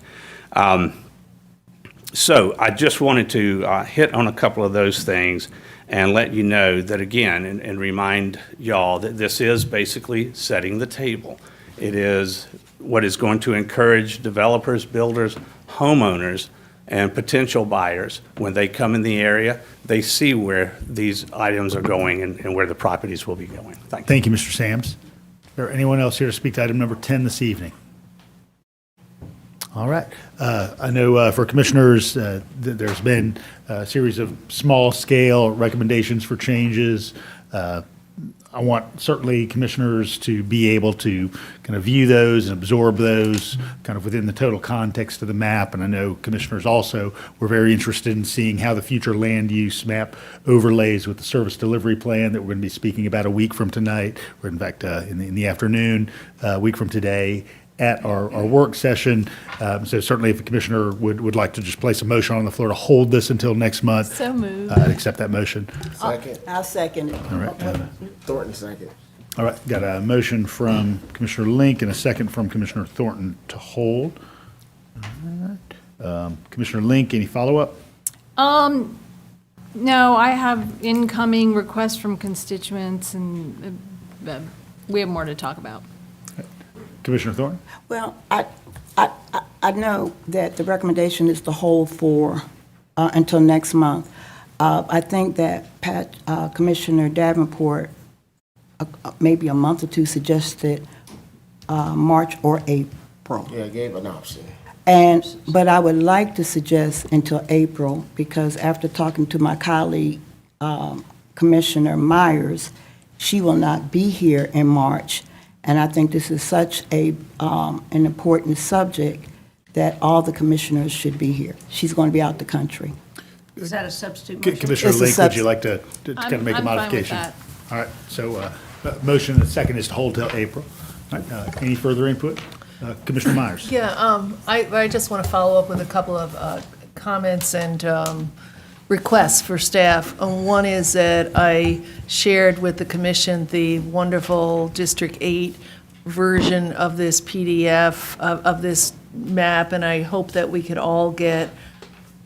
Speaker 20: So I just wanted to hit on a couple of those things and let you know that again, and remind y'all that this is basically setting the table. It is what is going to encourage developers, builders, homeowners, and potential buyers, when they come in the area, they see where these items are going and where the properties will be going. Thank you.
Speaker 1: Thank you, Mr. Sams. Is there anyone else here to speak to item number 10 this evening? All right. I know for commissioners, there's been a series of small-scale recommendations for changes. I want certainly commissioners to be able to kind of view those and absorb those kind of within the total context of the map. And I know commissioners also were very interested in seeing how the future land use map overlays with the service delivery plan that we're going to be speaking about a week from tonight, or in fact in the afternoon, a week from today, at our work session. So certainly if a commissioner would like to just place a motion on the floor to hold this until next month.
Speaker 7: So moved.
Speaker 1: I'd accept that motion.
Speaker 3: Second.
Speaker 15: I'll second it.
Speaker 1: All right.
Speaker 3: Thornton, second.
Speaker 1: All right, got a motion from Commissioner Link and a second from Commissioner Thornton to hold. All right. Commissioner Link, any follow-up?
Speaker 7: No, I have incoming requests from constituents, and we have more to talk about.
Speaker 1: Commissioner Thornton?
Speaker 15: Well, I know that the recommendation is to hold for until next month. I think that Commissioner Davenport, maybe a month or two, suggested March or April.
Speaker 3: Yeah, I gave an option.
Speaker 15: But I would like to suggest until April, because after talking to my colleague, Commissioner Myers, she will not be here in March. And I think this is such an important subject that all the commissioners should be here. She's going to be out the country.
Speaker 4: Is that a substitute motion?
Speaker 1: Commissioner
Speaker 15: It's a
Speaker 1: Link, would you like to kind of make a
Speaker 7: I'm fine with
Speaker 1: modification?
Speaker 7: that.
Speaker 1: All right, so motion and second is to hold till April. All right, any further input? Commissioner Myers?
Speaker 21: Yeah, I just want to follow up with a couple of comments and requests for staff. One is that I shared with the commission the wonderful District 8 version of this PDF, of this map, and I hope that we could all get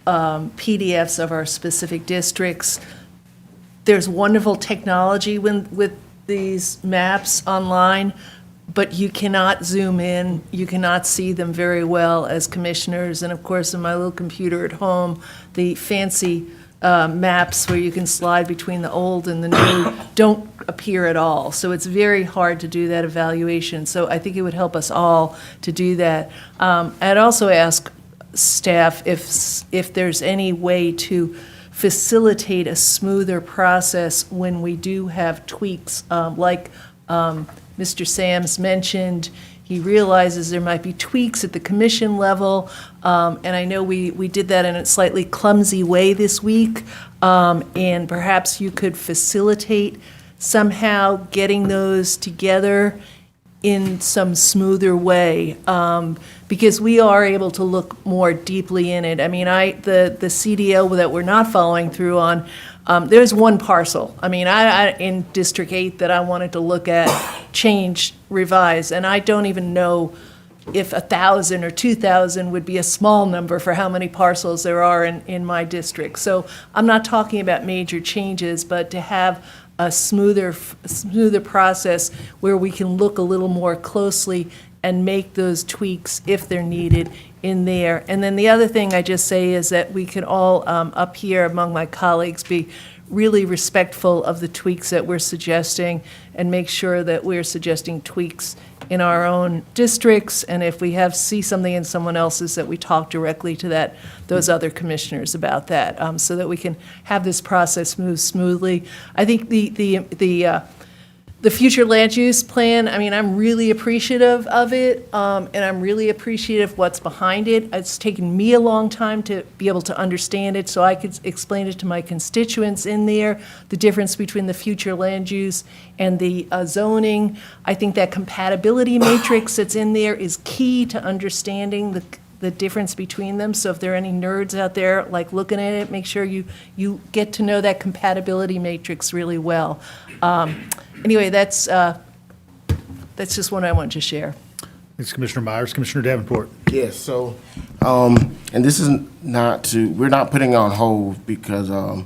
Speaker 21: PDFs of our specific districts. There's wonderful technology with these maps online, but you cannot zoom in, you cannot see them very well as commissioners. And of course, in my little computer at home, the fancy maps where you can slide between the old and the new don't appear at all. So it's very hard to do that evaluation. So I think it would help us all to do that. I'd also ask staff if there's any way to facilitate a smoother process when we do have tweaks, like Mr. Sams mentioned. He realizes there might be tweaks at the commission level, and I know we did that in a slightly clumsy way this week, and perhaps you could facilitate somehow getting those together in some smoother way, because we are able to look more deeply in it. I mean, the CDO that we're not following through on, there's one parcel. I mean, I in District 8 that I wanted to look at, change, revise, and I don't even know if 1,000 or 2,000 would be a small number for how many parcels there are in my district. So I'm not talking about major changes, but to have a smoother process where we can look a little more closely and make those tweaks if they're needed in there. And then the other thing I just say is that we can all, up here among my colleagues, be really respectful of the tweaks that we're suggesting and make sure that we're suggesting tweaks in our own districts, and if we see something in someone else's, that we talk directly to those other commissioners about that, so that we can have this process move smoothly. I think the future land use plan, I mean, I'm really appreciative of it, and I'm really appreciative of what's behind it. It's taken me a long time to be able to understand it, so I could explain it to my constituents in there, the difference between the future land use and the zoning. I think that compatibility matrix that's in there is key to understanding the difference between them. So if there are any nerds out there like looking at it, make sure you get to know that compatibility matrix really well. Anyway, that's just what I wanted to share.
Speaker 1: Thanks, Commissioner Myers. Commissioner Davenport.
Speaker 3: Yes, so, and this is we're not putting on hold because of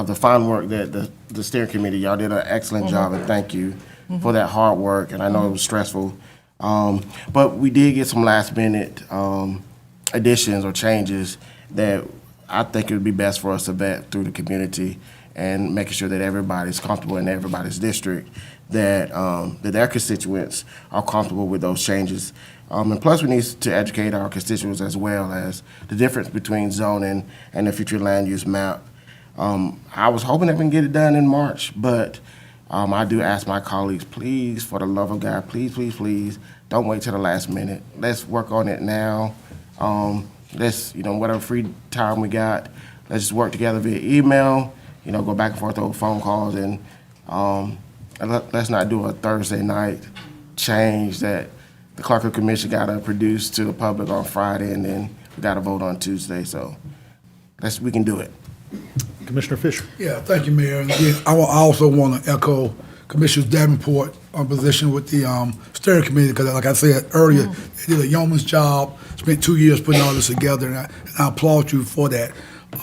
Speaker 3: the fine work that the steering committee, y'all did an excellent job, and thank you for that hard work, and I know it was stressful. But we did get some last minute additions or changes that I think it would be best for us to vet through the community and making sure that everybody's comfortable in everybody's district, that their constituents are comfortable with those changes. And plus, we need to educate our constituents as well as the difference between zoning and the future land use map. I was hoping that we can get it done in March, but I do ask my colleagues, please, for the love of God, please, please, please, don't wait till the last minute. Let's work on it now. Let's, whatever free time we got, let's just work together via email, go back and forth over phone calls, and let's not do a Thursday night change that the Clerk of Commission got to produce to the public on Friday, and then we got to vote on Tuesday. So we can do it.
Speaker 1: Commissioner Fisher.
Speaker 5: Yeah, thank you, Mayor. And again, I also want to echo Commissioner Davenport on position with the steering committee, because like I said earlier, they did a yeoman's job, spent 2 years putting all this together, and I applaud you for that.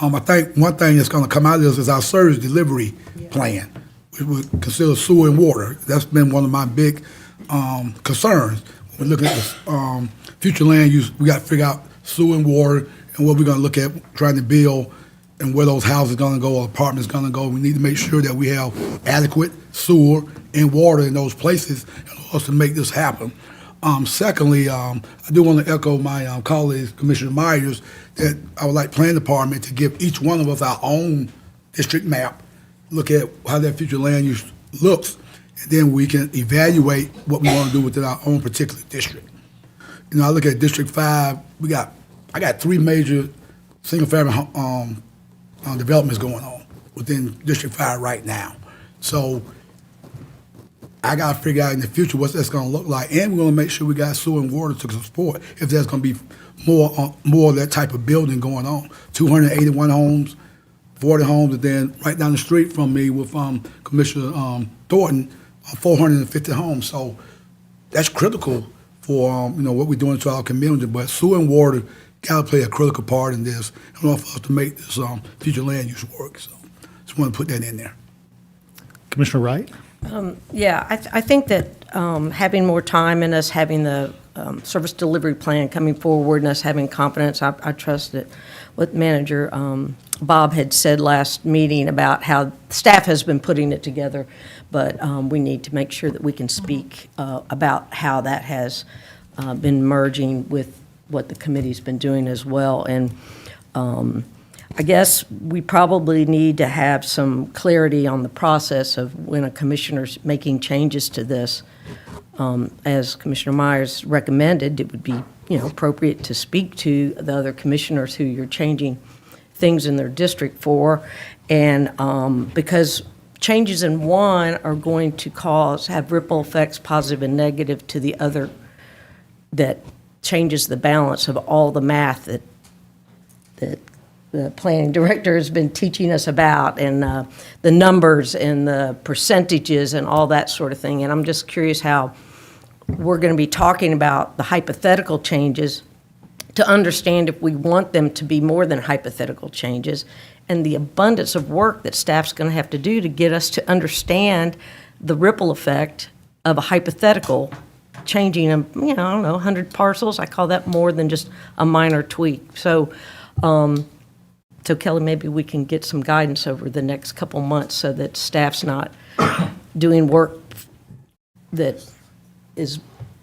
Speaker 5: I think one thing that's going to come out of this is our service delivery plan, which would consider sewer and water. That's been one of my big concerns. When we look at the future land use, we got to figure out sewer and water and what we're going to look at trying to build and where those houses are going to go or apartments going to go. We need to make sure that we have adequate sewer and water in those places in order to make this happen. Secondly, I do want to echo my colleague, Commissioner Myers, that I would like Planning Department to give each one of us our own district map, look at how that future land use looks, and then we can evaluate what we want to do within our own particular district. I look at District 5, I got 3 major single-family developments going on within District 5 right now. So I got to figure out in the future what that's going to look like, and we're going to make sure we got sewer and water to support if there's going to be more of that type of building going on. 281 homes, 40 homes, and then right down the street from me with Commissioner Thornton, 450 homes. So that's critical for what we're doing to our community. But sewer and water got to play a critical part in this in order for us to make this future land use work. So just want to put that in there.
Speaker 1: Commissioner Wright?
Speaker 4: Yeah, I think that having more time and us having the service delivery plan coming forward and us having confidence, I trust that what Manager Bob had said last meeting about how staff has been putting it together, but we need to make sure that we can speak about how that has been merging with what the committee's been doing as well. And I guess we probably need to have some clarity on the process of when a commissioner's making changes to this, as Commissioner Myers recommended, it would be, appropriate to speak to the other commissioners who you're changing things in their district for. And because changes in one are going to have ripple effects, positive and negative, to the other, that changes the balance of all the math that the planning director has been teaching us about, and the numbers and the percentages and all that sort of thing. And I'm just curious how we're going to be talking about the hypothetical changes to understand if we want them to be more than hypothetical changes, and the abundance of work that staff's going to have to do to get us to understand the ripple effect of a hypothetical changing, I don't know, 100 parcels. I call that more than just a minor tweak. So Kelly, maybe we can get some guidance over the next couple months so that staff's not doing work that is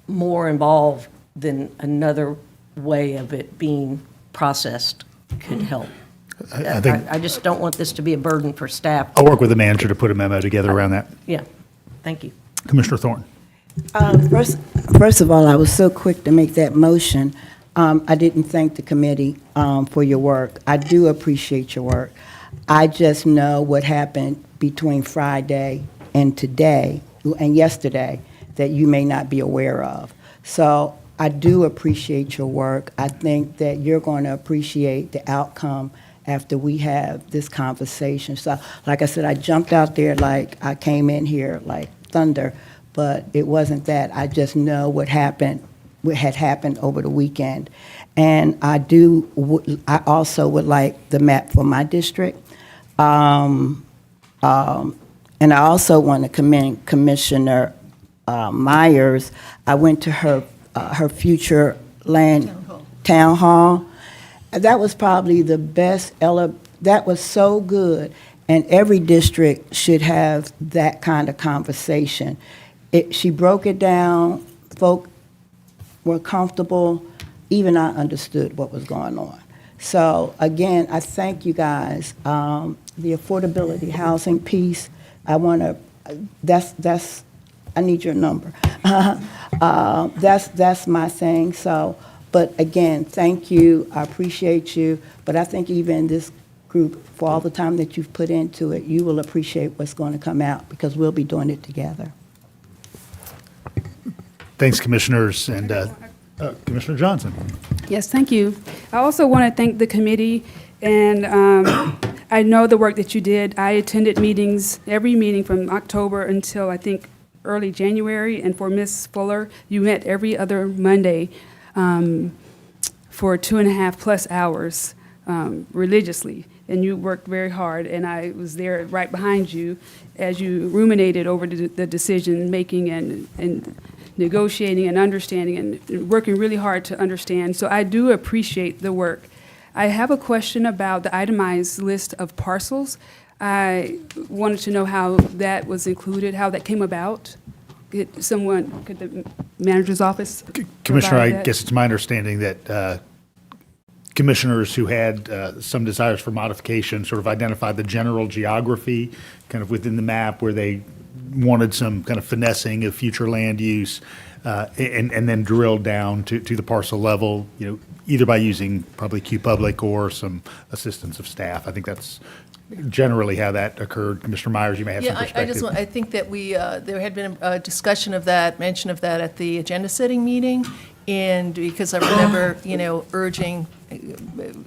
Speaker 4: more involved than another way of it being processed could help. I just don't want this to be a burden for staff.
Speaker 1: I'll work with the manager to put a memo together around that.
Speaker 4: Yeah, thank you.
Speaker 1: Commissioner Thornton.
Speaker 2: First of all, I was so quick to make that motion. I didn't thank the committee for your work. I do appreciate your work. I just know what happened between Friday and today and yesterday that you may not be aware of. So I do appreciate your work. I think that you're going to appreciate the outcome after we have this conversation. So, like I said, I jumped out there like I came in here like thunder, but it wasn't that. I just know what happened, what had happened over the weekend. And I also would like the map for my district. And I also want to commend Commissioner Myers. I went to her future land town hall. That was probably the best. That was so good. And every district should have that kind of conversation. She broke it down. Folk were comfortable. Even I understood what was going on. So again, I thank you guys. The affordability housing piece, I need your number. That's my thing. So, but again, thank you. I appreciate you. But I think even this group, for all the time that you've put into it, you will appreciate what's going to come out because we'll be doing it together.
Speaker 1: Thanks, commissioners. And Commissioner Johnson.
Speaker 22: Yes, thank you. I also want to thank the committee, and I know the work that you did. I attended meetings, every meeting from October until I think early January, and for Ms. Fuller, you met every other Monday for 2.5+ hours religiously, and you worked very hard, and I was there right behind you as you ruminated over the decision-making and negotiating and understanding and working really hard to understand. So I do appreciate the work. I have a question about the itemized list of parcels. I wanted to know how that was included, how that came about. Could the manager's office
Speaker 1: Commissioner,
Speaker 22: provide
Speaker 1: I
Speaker 22: that?
Speaker 1: guess it's my understanding that commissioners who had some desires for modification sort of identified the general geography kind of within the map where they wanted some kind of finessing of future land use, and then drilled down to the parcel level, either by using probably QPublic or some assistance of staff. I think that's generally how that occurred. Commissioner Myers, you may have some perspective.
Speaker 21: I think that there had been a discussion of that, mention of that at the agenda setting meeting, and because I remember, urging,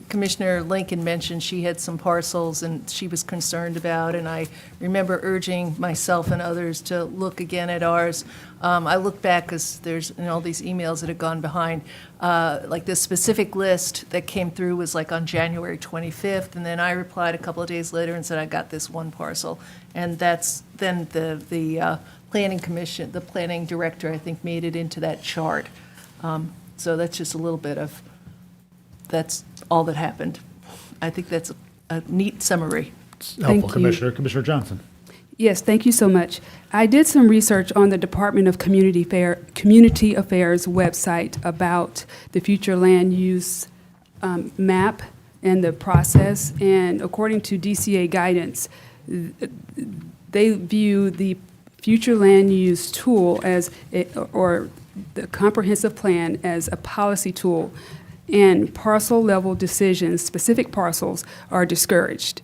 Speaker 21: Commissioner Lincoln mentioned she had some parcels and she was concerned about, and I remember urging myself and others to look again at ours. I look back because there's all these emails that have gone behind. Like this specific list that came through was like on January 25th, and then I replied a couple of days later and said I got this one parcel, and that's then the planning commission, the planning director, I think, made it into that chart. So that's just a little bit of. That's all that happened. I think that's a neat summary.
Speaker 1: Helpful, Commissioner. Commissioner Johnson.
Speaker 22: Yes, thank you so much. I did some research on the Department of Community Affairs website about the future land use map and the process. And according to DCA guidance, they view the future land use tool or the comprehensive plan as a policy tool, and parcel level decisions, specific parcels, are discouraged.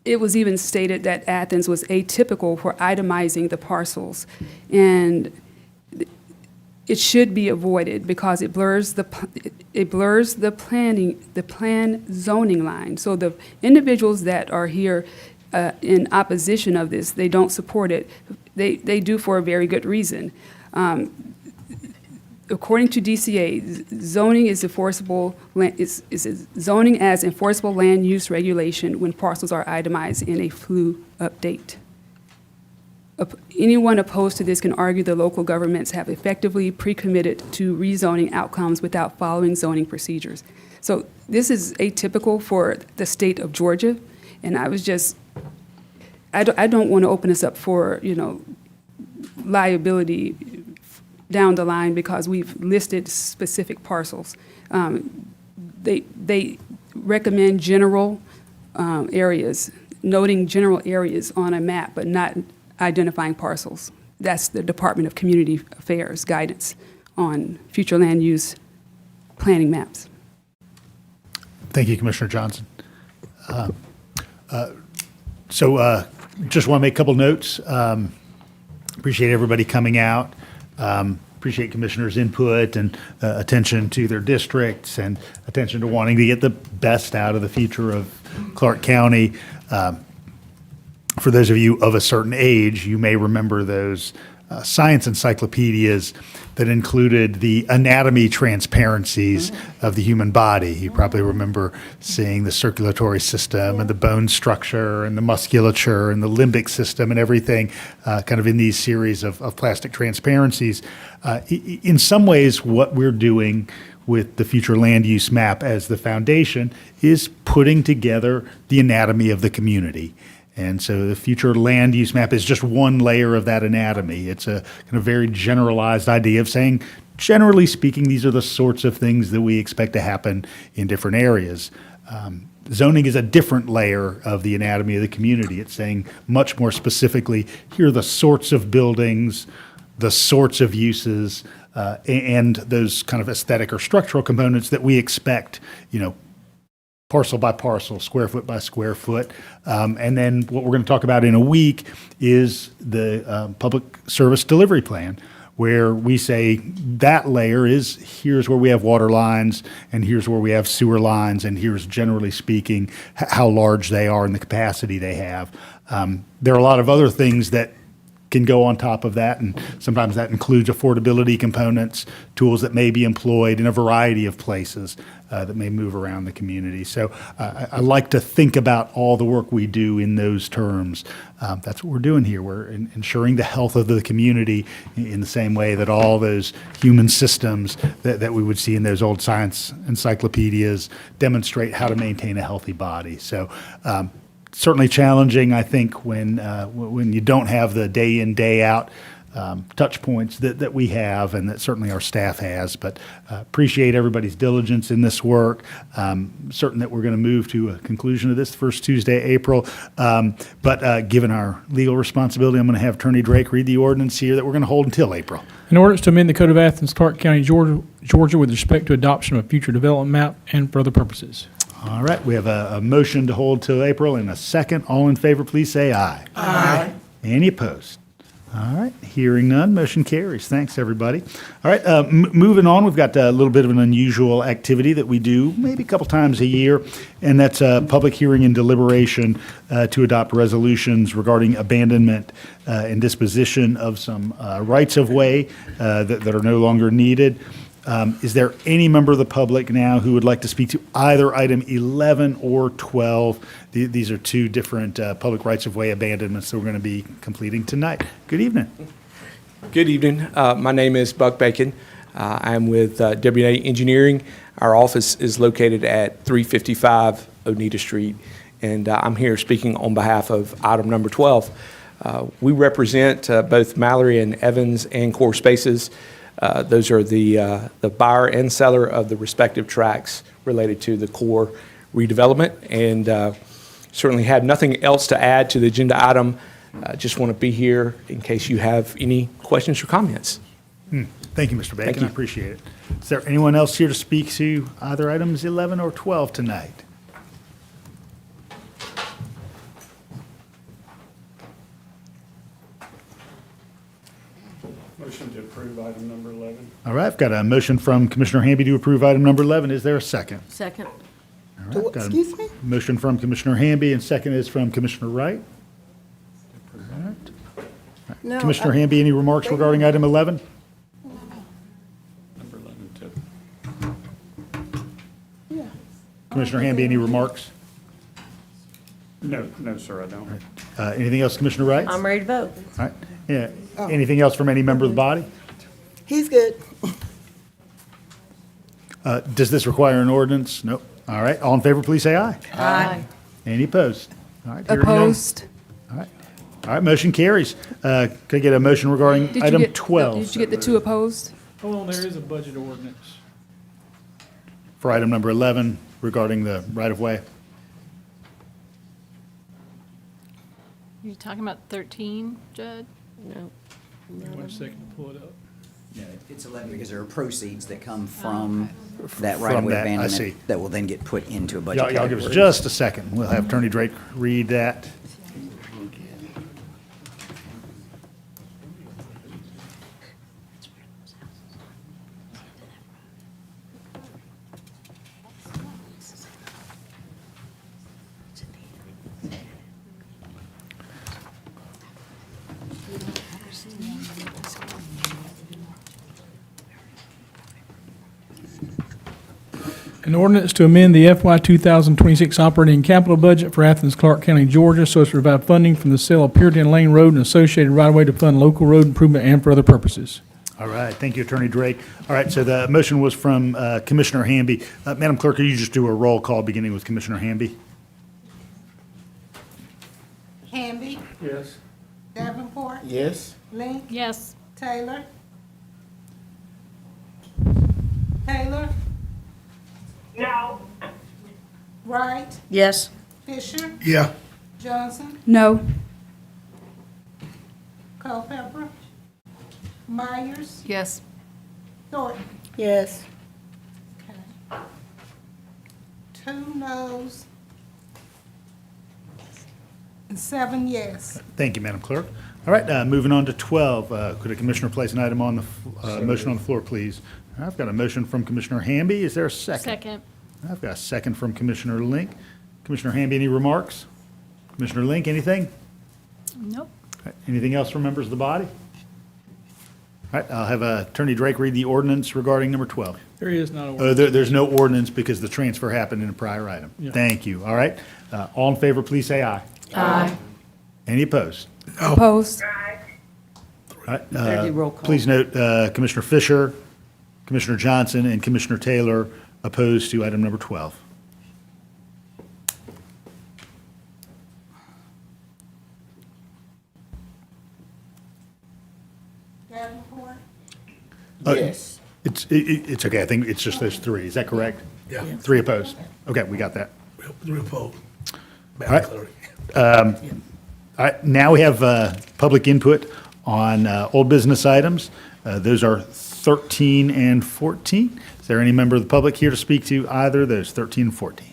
Speaker 22: It was even stated that Athens was atypical for itemizing the parcels, and it should be avoided because it blurs the plan zoning line. So the individuals that are here in opposition of this, they don't support it. They do for a very good reason. According to DCA, zoning is enforceable. Is zoning as enforceable land use regulation when parcels are itemized in a flu update. Anyone opposed to this can argue the local governments have effectively pre-committed to rezoning outcomes without following zoning procedures. So this is atypical for the state of Georgia, and I don't want to open this up for, liability down the line because we've listed specific parcels. They recommend general areas, noting general areas on a map, but not identifying parcels. That's the Department of Community Affairs guidance on future land use planning maps.
Speaker 1: Thank you, Commissioner Johnson. Just want to make a couple notes. Appreciate everybody coming out. Appreciate commissioners' input and attention to their districts and attention to wanting to get the best out of the future of Clarke County. For those of you of a certain age, you may remember those science encyclopedias that included the anatomy transparencies of the human body. You probably remember seeing the circulatory system and the bone structure and the musculature and the limbic system and everything kind of in these series of plastic transparencies. In some ways, what we're doing with the future land use map as the foundation is putting together the anatomy of the community. And so the future land use map is just one layer of that anatomy. It's a kind of very generalized idea of saying, generally speaking, these are the sorts of things that we expect to happen in different areas. Zoning is a different layer of the anatomy of the community. It's saying much more specifically, here are the sorts of buildings, the sorts of uses, and those kind of aesthetic or structural components that we expect, parcel by parcel, square foot by square foot. And then what we're going to talk about in a week is the public service delivery plan, where we say that layer is, here's where we have water lines, and here's where we have sewer lines, and here's, generally speaking, how large they are and the capacity they have. There are a lot of other things that can go on top of that, and sometimes that includes affordability components, tools that may be employed in a variety of places that may move around the community. So I like to think about all the work we do in those terms. That's what we're doing here. We're ensuring the health of the community in the same way that all those human systems that we would see in those old science encyclopedias demonstrate how to maintain a healthy body. So certainly challenging, I think, when you don't have the day in, day out touch points that we have and that certainly our staff has. But appreciate everybody's diligence in this work. Certain that we're going to move to a conclusion of this first Tuesday, April. But given our legal responsibility, I'm going to have Attorney Drake read the ordinance here that we're going to hold until April.
Speaker 9: An ordinance to amend the Code of Athens-Clarke County, Georgia with respect to adoption of a future development map and for other purposes.
Speaker 1: All right, we have a motion to hold till April and a second. All in favor, please say aye. Aye. Any opposed? All right, hearing none, motion carries. Thanks, everybody. All right, moving on, we've got a little bit of an unusual activity that we do maybe a couple times a year, and that's a public hearing and deliberation to adopt resolutions regarding abandonment and disposition of some rights-of-way that are no longer needed. Is there any member of the public now who would like to speak to either item 11 or 12? These are two different public rights-of-way abandonments that we're going to be completing tonight. Good evening.
Speaker 8: Good evening. My name is Buck Bacon. I'm with W&A Engineering. Our office is located at 355 Oneida Street, and I'm here speaking on behalf of item number 12. We represent both Mallory and Evans and Core Spaces. Those are the buyer and seller of the respective tracts related to the core redevelopment, and certainly have nothing else to add to the agenda item just want to be here in case you have any questions or comments.
Speaker 1: Thank you, Mr. Bacon.
Speaker 8: you.
Speaker 1: I appreciate it. Is there anyone else here to speak to either items 11 or 12 tonight?
Speaker 6: Motion to approve item number 11.
Speaker 1: All right, I've got a motion from Commissioner Hamby to approve item number 11. Is there a second?
Speaker 4: Second.
Speaker 1: All right, got a
Speaker 2: Excuse me?
Speaker 1: Motion from Commissioner Hamby and second is from Commissioner Wright.
Speaker 2: No,
Speaker 1: Commissioner Hamby, any remarks regarding item 11?
Speaker 6: Number 11 too.
Speaker 1: Commissioner Hamby, any remarks?
Speaker 6: No, sir, I don't.
Speaker 1: Anything else, Commissioner Wright?
Speaker 4: I'm ready to vote.
Speaker 1: All right, yeah. Anything else from any member of the body?
Speaker 2: He's good.
Speaker 1: Does this require an ordinance? Nope. All right, all in favor, please say aye.
Speaker 4: Aye.
Speaker 1: Any opposed? All right. hearing none.
Speaker 22: Opposed?
Speaker 1: All right, motion carries. Could I get a motion regarding
Speaker 22: Did you
Speaker 1: item
Speaker 22: get-
Speaker 1: 12?
Speaker 22: Did you get the two opposed?
Speaker 9: Hold on, there is a budget ordinance.
Speaker 1: For item number 11 regarding the right-of-way?
Speaker 7: You talking about 13, Judd?
Speaker 4: No.
Speaker 9: 1 second to pull it up.
Speaker 10: No, it's 11 because there are proceeds that come from that
Speaker 1: From
Speaker 10: right-of-way
Speaker 1: that, I see.
Speaker 10: abandonment that will then get put into a budget
Speaker 1: Y'all give us
Speaker 10: category.
Speaker 1: just a second. We'll have Attorney Drake read that.
Speaker 9: An ordinance to amend the FY 2026 operating capital budget for Athens-Clarke County, Georgia, so as to provide funding from the sale of Puritan Lane Road and associated right-of-way to fund local road improvement and for other purposes.
Speaker 1: All right, thank you, Attorney Drake. All right, so the motion was from Commissioner Hamby. Madam Clerk, could you just do a roll call beginning with Commissioner Hamby?
Speaker 12: Hamby,
Speaker 6: Yes.
Speaker 12: Davenport,
Speaker 3: Yes?
Speaker 12: Link,
Speaker 7: Yes.
Speaker 12: Taylor. Taylor,
Speaker 23: No.
Speaker 12: Wright,
Speaker 4: Yes.
Speaker 12: Fisher,
Speaker 5: Yeah.
Speaker 12: Johnson,
Speaker 22: No.
Speaker 12: Culpepper, Myers,
Speaker 21: Yes.
Speaker 12: Thornton.
Speaker 2: Yes.
Speaker 12: Okay. 2 noes and 7 yes.
Speaker 1: Thank you, Madam Clerk. All right, moving on to 12. Could a commissioner place an item on the, motion on the floor, please? I've got a motion from Commissioner Hamby. Is there a second?
Speaker 7: Second.
Speaker 1: I've got a second from Commissioner Link. Commissioner Hamby, any remarks? Commissioner Link, anything?
Speaker 7: Nope.
Speaker 1: All right, anything else from members of the body? All right, I'll have Attorney Drake read the ordinance regarding number 12.
Speaker 9: There is not a ordinance.
Speaker 1: There's no ordinance because the transfer happened in a prior item.
Speaker 9: Yeah.
Speaker 1: Thank you. All right. All in favor, please say aye.
Speaker 4: Aye.
Speaker 1: Any opposed?
Speaker 22: Opposed?
Speaker 1: All right.
Speaker 4: Better do roll call.
Speaker 1: Please note, Commissioner Fisher, Commissioner Johnson, and Commissioner Taylor opposed to item number 12.
Speaker 12: Davenport,
Speaker 3: Yes.
Speaker 1: It's okay. I think it's just those three. Is that correct?
Speaker 5: Yeah.
Speaker 1: 3 opposed. Okay, we got that.
Speaker 5: Three opposed.
Speaker 1: All right. All right, now we have public input on old business items. Those are 13 and 14. Is there any member of the public here to speak to either of those, 13 and 14?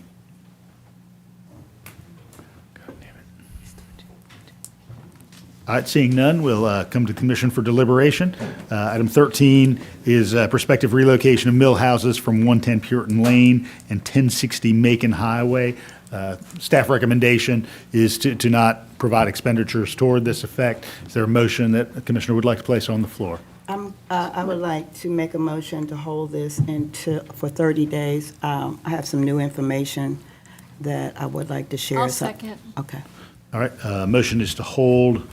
Speaker 1: All right, seeing none, we'll come to commission for deliberation. Item 13 is prospective relocation of mill houses from 110 Puritan Lane and 1060 Macon Highway. Staff recommendation is to not provide expenditures toward this effect. Is there a motion that the commissioner would like to place on the floor?
Speaker 2: I would like to make a motion to hold this for 30 days. I have some new information that I would like to share.
Speaker 7: I'll
Speaker 2: So-
Speaker 7: second.
Speaker 2: Okay.
Speaker 1: All right, motion is to hold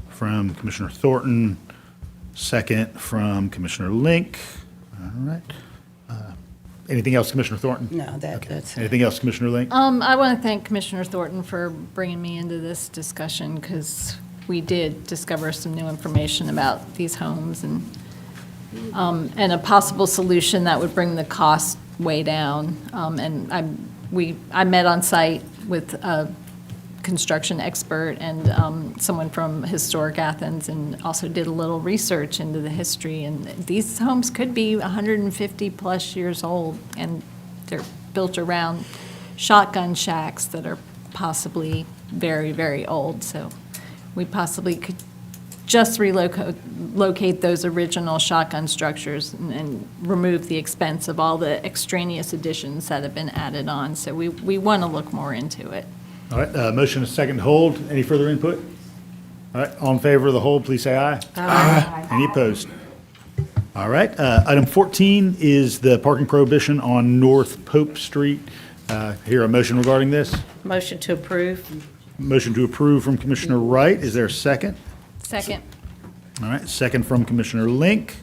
Speaker 1: from Commissioner Thornton, second from Commissioner Link. All right. Anything else, Commissioner Thornton?
Speaker 2: No, that's it.
Speaker 1: Anything else, Commissioner Link?
Speaker 7: I want to thank Commissioner Thornton for bringing me into this discussion because we did discover some new information about these homes and a possible solution that would bring the cost way down. And I met on site with construction expert and someone from Historic Athens, and also did a little research into the history. And these homes could be 150-plus years old, and they're built around shotgun shacks that are possibly very, very old. So we possibly could just locate those original shotgun structures and remove the expense of all the extraneous additions that have been added on. So we want to look more into it.
Speaker 1: All right, motion is second to hold. Any further input? All right, all in favor of the hold, please say aye. Aye. Any opposed? All right, item 14 is the parking prohibition on North Pope Street. Hear a motion regarding this?
Speaker 4: Motion to approve.
Speaker 1: Motion to approve from Commissioner Wright. Is there a second?
Speaker 7: Second.
Speaker 1: All right, second from Commissioner Link.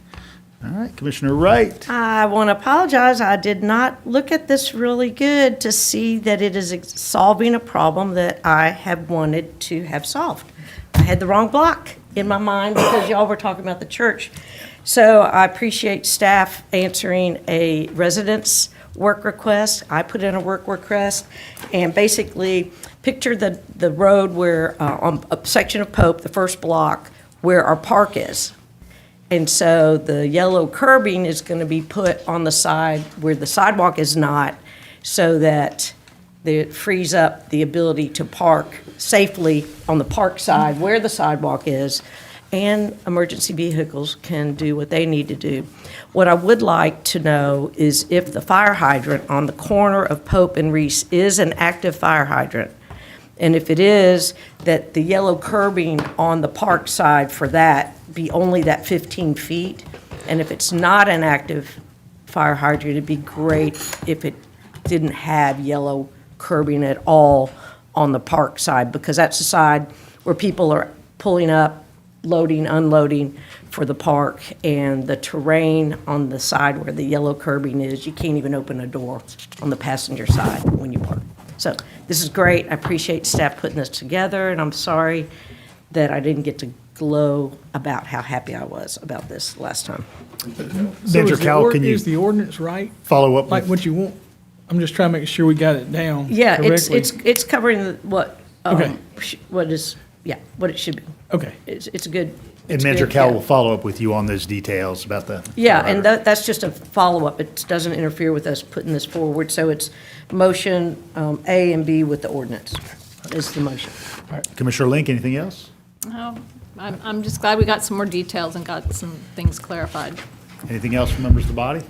Speaker 1: All right, Commissioner Wright.
Speaker 4: I want to apologize. I did not look at this really good to see that it is solving a problem that I have wanted to have solved. I had the wrong block in my mind because y'all were talking about the church. So I appreciate staff answering a resident's work request. I put in a work request, and basically picture the road where, on a section of Pope, the first block, where our park is. And so the yellow curbing is going to be put on the side where the sidewalk is not, so that it frees up the ability to park safely on the park side where the sidewalk is, and emergency vehicles can do what they need to do. What I would like to know is if the fire hydrant on the corner of Pope and Reese is an active fire hydrant. And if it is, that the yellow curbing on the park side for that be only that 15 feet. And if it's not an active fire hydrant, it'd be great if it didn't have yellow curbing at all on the park side, because that's the side where people are pulling up, loading, unloading for the park, and the terrain on the side where the yellow curbing is, you can't even open a door on the passenger side when you park. So this is great. I appreciate staff putting this together, and I'm sorry that I didn't get to glow about how happy I was about this last time.
Speaker 1: Manager Cal, can you
Speaker 9: Is the ordinance right?
Speaker 1: follow up
Speaker 9: Like
Speaker 1: with?
Speaker 9: what you want? I'm just trying to make sure we got it down
Speaker 4: Yeah,
Speaker 9: correctly.
Speaker 4: it's covering what,
Speaker 9: Okay.
Speaker 4: what is, yeah, what it should be.
Speaker 9: Okay.
Speaker 4: It's a good.
Speaker 1: And
Speaker 4: it's
Speaker 1: Manager
Speaker 4: good,
Speaker 1: Cal
Speaker 4: yeah.
Speaker 1: will follow up with you on those details about the.
Speaker 4: Yeah, and that's just a follow-up. It doesn't interfere with us putting this forward. So it's motion A and B with the ordinance is the motion.
Speaker 1: All right, Commissioner Link, anything else?
Speaker 7: Oh, I'm just glad we got some more details and got some things clarified.
Speaker 1: Anything else from members of the body?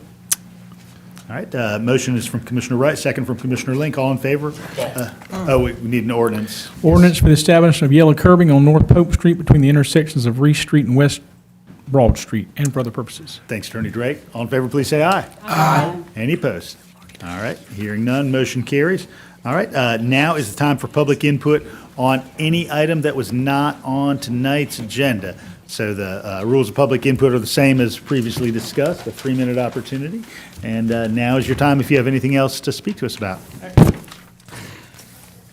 Speaker 1: All right, motion is from Commissioner Wright, second from Commissioner Link. All in favor? We need an ordinance.
Speaker 9: Ordinance for the establishment of yellow curbing on North Pope Street between the intersections of Reese Street and West Broad Street, and for other purposes.
Speaker 1: Thanks, Attorney Drake. All in favor, please say aye. Aye. Any opposed? All right, hearing none, motion carries. All right, now is the time for public input on any item that was not on tonight's agenda. So the rules of public input are the same as previously discussed, a 3-minute opportunity. And now is your time if you have anything else to speak to us about.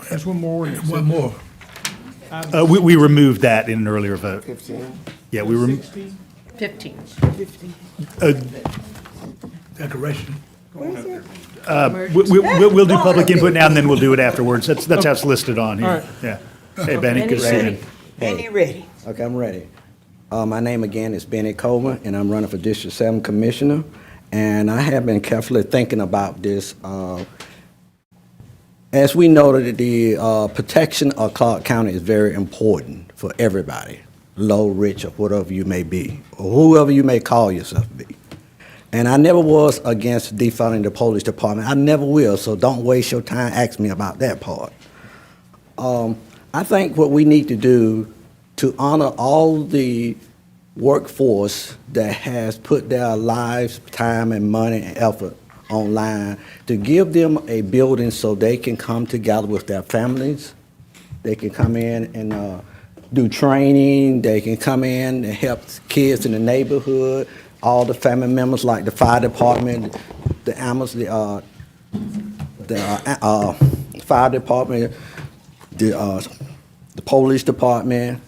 Speaker 9: There's one more ordinance.
Speaker 5: One more.
Speaker 1: We removed that in an earlier vote.
Speaker 3: 15.
Speaker 1: Yeah, we removed.
Speaker 4: 15.
Speaker 5: Decoration.
Speaker 1: We'll do public input now, and then we'll do it afterwards. That's how it's listed on here.
Speaker 9: All right.
Speaker 1: Yeah. Hey, Benny, good to see you.
Speaker 11: Benny ready. Okay, I'm ready. My name again is Benny Coleman, and I'm running for District 7 Commissioner. And I have been carefully thinking about this. As we know, that the protection of Clarke County is very important for everybody, low, rich, or whatever you may be, or whoever you may call yourself be. And I never was against defunding the police department. I never will, so don't waste your time asking me about that part. I think what we need to do to honor all the workforce that has put their lives, time, and money and effort online, to give them a building so they can come together with their families. They can come in and do training. They can come in and help kids in the neighborhood. All the family members, like the fire department, the ambulance, the fire department, the police department,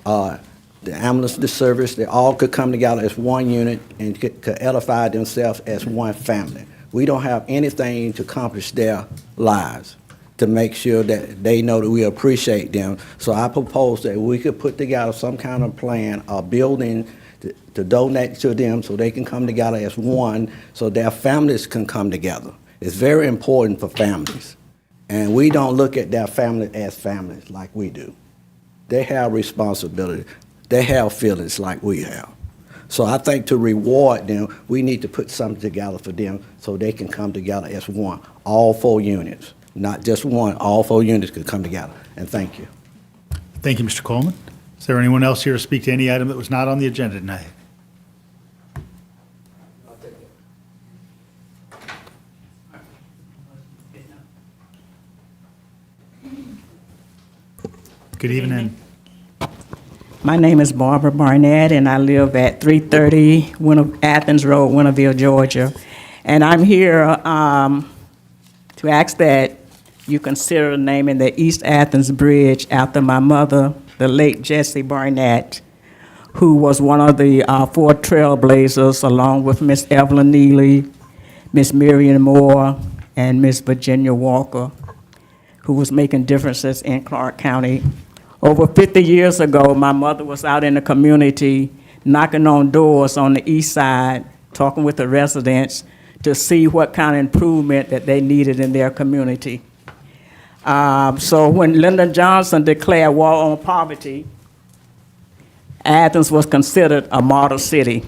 Speaker 11: the ambulance service, they all could come together as one unit and could edify themselves as one family. We don't have anything to accomplish their lives. to make sure that they know that we appreciate them. So I propose that we could put together some kind of plan, a building to donate to them so they can come together as one, so their families can come together. It's very important for families. And we don't look at their family as families like we do. They have responsibility. They have feelings like we have. So I think to reward them, we need to put something together for them so they can come together as one, all 4 units. Not just one, all 4 units could come together. And thank you.
Speaker 1: Thank you, Mr. Coleman. Is there anyone else here to speak to any item that was not on the agenda tonight? Good evening.
Speaker 13: My name is Barbara Barnett, and I live at 330 Athens Road, Winterville, Georgia. And I'm here to ask that you consider naming the East Athens Bridge after my mother, the late Jessie Barnett, who was one of the 4 trailblazers, along with Miss Evelyn Neely, Miss Miriam Moore, and Miss Virginia Walker, who was making differences in Clarke County. Over 50 years ago, my mother was out in the community knocking on doors on the east side, talking with the residents to see what kind of improvement that they needed in their community. So when Lyndon Johnson declared war on poverty, Athens was considered a model city.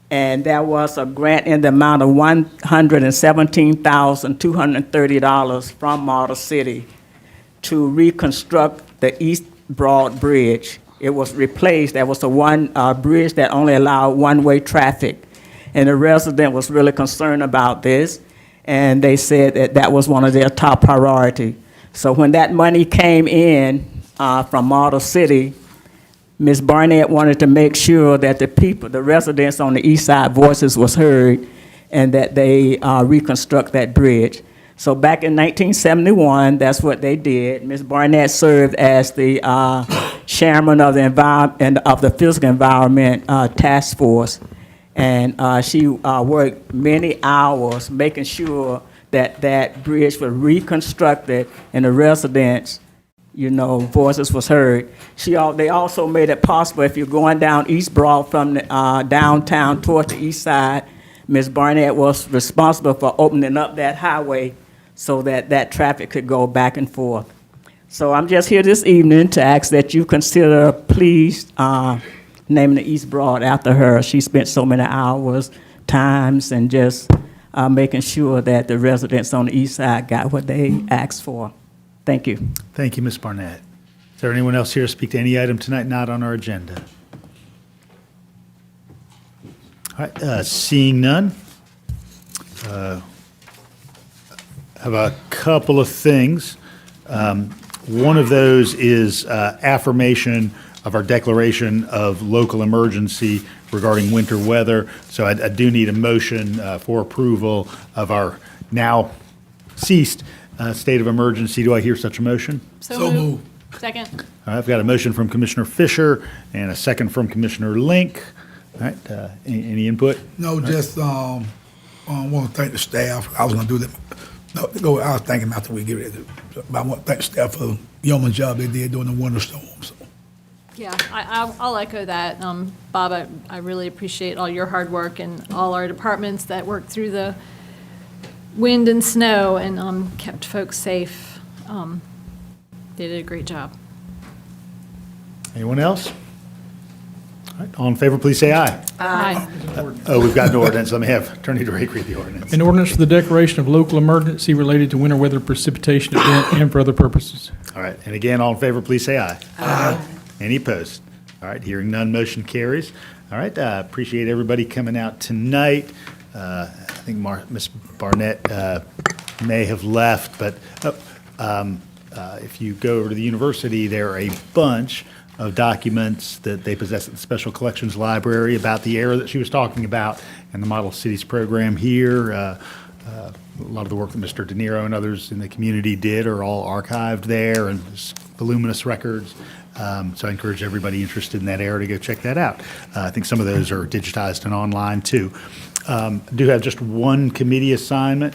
Speaker 13: And there was a grant in the amount of $117,230 from Model City to reconstruct the East Broad Bridge. It was replaced. There was a bridge that only allowed one-way traffic. And the resident was really concerned about this. And they said that that was one of their top priority. So when that money came in from Model City, Ms. Barnett wanted to make sure that the people, the residents on the east side voices was heard and that they reconstruct that bridge. So back in 1971, that's what they did. Ms. Barnett served as the chairman of the Physical Environment Task Force. And she worked many hours making sure that that bridge was reconstructed and the residents, voices was heard. They also made it possible if you're going down East Broad from the, downtown toward the east side, Ms. Barnett was responsible for opening up that highway so that that traffic could go back and forth. So I'm just here this evening to ask that you consider, please, naming the East Broad after her. She spent so many hours, times, and just making sure that the residents on the east side got what they asked for. Thank you.
Speaker 1: Thank you, Ms. Barnett. Is there anyone else here to speak to any item tonight not on our agenda? All right, seeing none, have a couple of things. One of those is affirmation of our declaration of local emergency regarding winter weather. So I do need a motion for approval of our now ceased state of emergency. Do I hear such a motion?
Speaker 7: So moved. Second.
Speaker 1: All right, I've got a motion from Commissioner Fisher and a second from Commissioner Link. All right, any input?
Speaker 5: No, just want to thank the staff. I was going to do that. No, I was thinking after we get ready. But I want to thank the staff for the yeoman's job they did during the winter storm. So.
Speaker 7: Yeah, I'll echo that. Bob, I really appreciate all your hard work and all our departments that worked through the wind and snow and kept folks safe. They did a great job.
Speaker 1: Anyone else? All right, all in favor, please say aye.
Speaker 7: Aye.
Speaker 1: We've got an ordinance. Let me have Attorney Drake read the ordinance.
Speaker 9: An ordinance for the declaration of local emergency related to winter weather precipitation event and for other purposes.
Speaker 1: All right, and again, all in favor, please say aye. Aye. Any opposed? All right, hearing none, motion carries. All right, appreciate everybody coming out tonight. I think Ms. Barnett may have left, but if you go over to the university, there are a bunch of documents that they possess at the Special Collections Library about the era that she was talking about and the Model Cities program here. A lot of the work that Mr. De Niro and others in the community did are all archived there, and there's voluminous records. So I encourage everybody interested in that era to go check that out. I think some of those are digitized and online too. I do have just one committee assignment.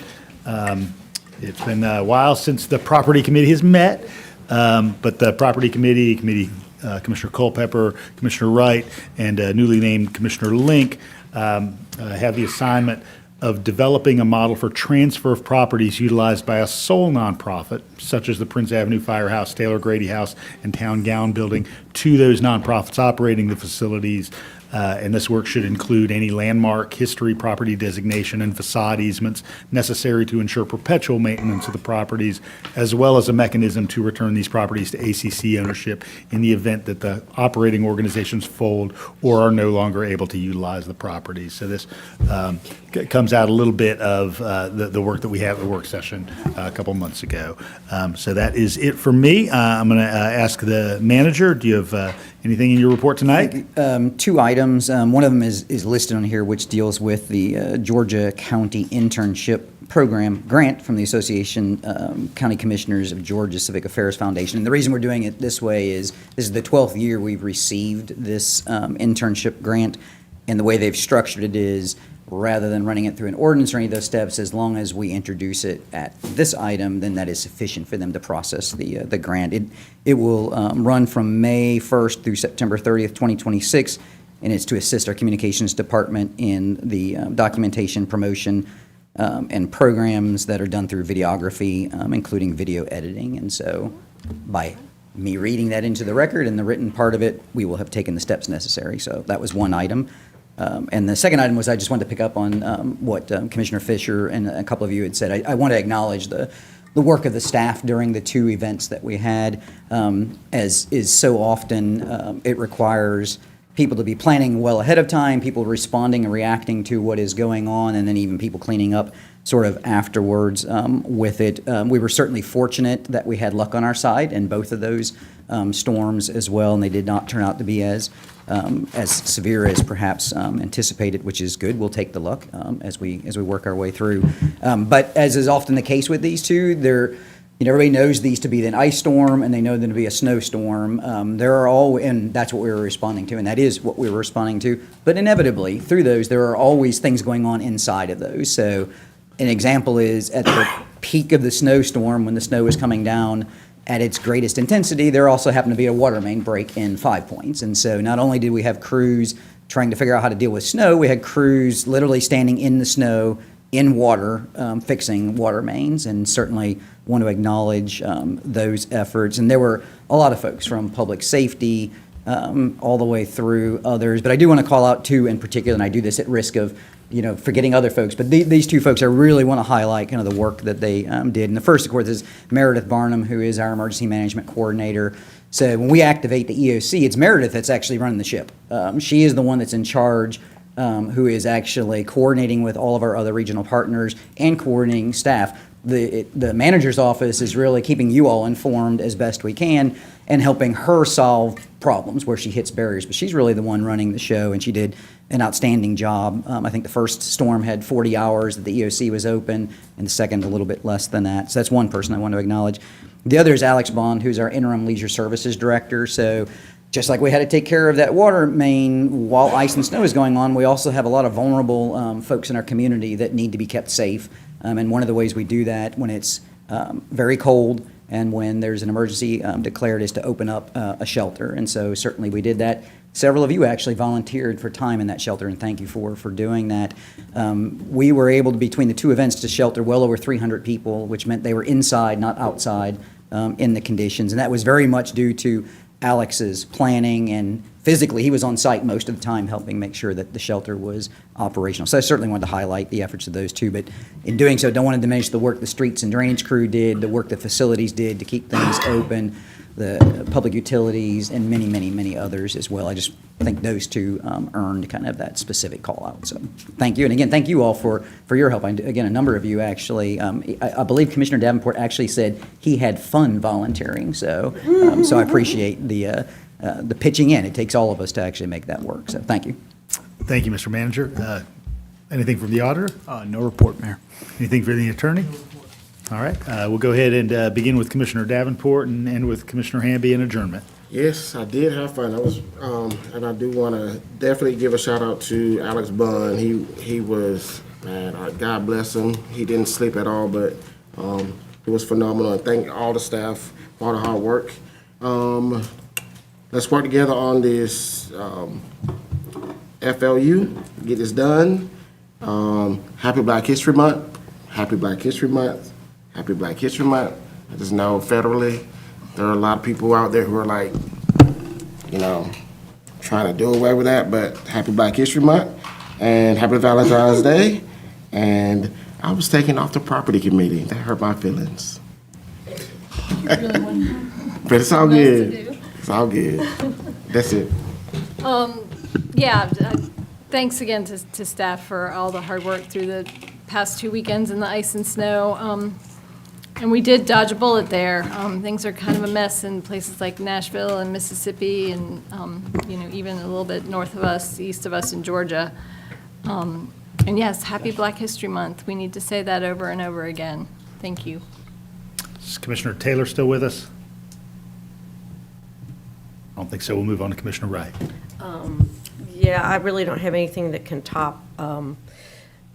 Speaker 1: It's been a while since the Property Committee has met, but the Property Committee, Commissioner Culpepper, Commissioner Wright, and newly named Commissioner Link have the assignment of developing a model for transfer of properties utilized by a sole nonprofit, such as the Prince Avenue Firehouse, Taylor Grady House, and Town Gown Building, to those nonprofits operating the facilities. And this work should include any landmark, history, property designation, and facade easements necessary to ensure perpetual maintenance of the properties, as well as a mechanism to return these properties to ACC ownership in the event that the operating organizations fold or are no longer able to utilize the properties. So this comes out a little bit of the work that we had at the work session a couple months ago. So that is it for me. I'm going to ask the manager, do you have anything in your report tonight?
Speaker 10: Two items. One of them is listed on here, which deals with the Georgia County Internship Program grant from the Association County Commissioners of Georgia Civic Affairs Foundation. And the reason we're doing it this way is this is the 12th year we've received this internship grant, and the way they've structured it is rather than running it through an ordinance or any of those steps, as long as we introduce it at this item, then that is sufficient for them to process the grant. It will run from May 1st through September 30th, 2026, and it's to assist our communications department in the documentation, promotion, and programs that are done through videography, including video editing. And so by me reading that into the record and the written part of it, we will have taken the steps necessary. So that was one item. And the second item was I just wanted to pick up on what Commissioner Fisher and a couple of you had said. I want to acknowledge the work of the staff during the two events that we had. As is so often, it requires people to be planning well ahead of time, people responding and reacting to what is going on, and then even people cleaning up sort of afterwards with it. We were certainly fortunate that we had luck on our side in both of those storms as well, and they did not turn out to be as severe as perhaps anticipated, which is good. We'll take the luck as we work our way through. But as is often the case with these two, everybody knows these to be an ice storm, and they know them to be a snowstorm. And that's what we were responding to, and that is what we were responding to. But inevitably, through those, there are always things going on inside of those. So an example is at the peak of the snowstorm, when the snow is coming down at its greatest intensity, there also happened to be a water main break in 5 Points. And so not only did we have crews trying to figure out how to deal with snow, we had crews literally standing in the snow, in water, fixing water mains, and certainly want to acknowledge those efforts. And there were a lot of folks from public safety all the way through others. But I do want to call out two in particular, and I do this at risk of forgetting other folks. But these two folks I really want to highlight kind of the work that they did. And the first, of course, is Meredith Barnum, who is our emergency management coordinator. So when we activate the EOC, it's Meredith that's actually running the ship. She is the one that's in charge, who is actually coordinating with all of our other regional partners and coordinating staff. The manager's office is really keeping you all informed as best we can and helping her solve problems where she hits barriers. But she's really the one running the show, and she did an outstanding job. I think the first storm had 40 hours that the EOC was open, and the second a little bit less than that. So that's one person I want to acknowledge. The other is Alex Bond, who's our interim leisure services director. So just like we had to take care of that water main while ice and snow is going on, we also have a lot of vulnerable folks in our community that need to be kept safe. And one of the ways we do that when it's very cold and when there's an emergency declared is to open up a shelter. And so certainly we did that. Several of you actually volunteered for time in that shelter, and thank you for doing that. We were able to, between the two events, to shelter well over 300 people, which meant they were inside, not outside, in the conditions. And that was very much due to Alex's planning, and physically he was on site most of the time helping make sure that the shelter was operational. So I certainly wanted to highlight the efforts of those two, but in doing so, don't want to diminish the work the streets and drainage crew did, the work the facilities did to keep things open, the public utilities, and many, many, many others as well. I just think those two earned kind of that specific call out. So thank you. And again, thank you all for your help. Again, a number of you actually, I believe Commissioner Davenport actually said he had fun volunteering. So I appreciate the pitching in. It takes all of us to actually make that work. So thank you.
Speaker 1: Thank you, Mr. Manager. Anything from the auditor?
Speaker 9: No report, Mayor.
Speaker 1: Anything for the attorney? All right, we'll go ahead and begin with Commissioner Davenport and end with Commissioner Hamby in adjournment.
Speaker 3: Yes, I did have fun. I was, and I do want to definitely give a shout out to Alex Bunn. He was, man, God bless him. He didn't sleep at all, but It was phenomenal, and thank all the staff for all the hard work. Let's work together on this FLU, get this done. Happy Black History Month, Happy Black History Month, Happy Black History Month. I just know federally, there are a lot of people out there who are like, you know, trying to do away with that, but Happy Black History Month, and Happy Valentine's Day. And I was taken off the property committee. That hurt my feelings. But it's all good. It's all good. That's it.
Speaker 7: Yeah, thanks again to staff for all the hard work through the past 2 weekends in the ice and snow. And we did dodge a bullet there. Things are kind of a mess in places like Nashville and Mississippi and, you know, even a little bit north of us, east of us in Georgia. And yes, happy Black History Month. We need to say that over and over again. Thank you.
Speaker 1: Is Commissioner Taylor still with us? I don't think so. We'll move on to Commissioner Wright.
Speaker 4: Yeah, I really don't have anything that can top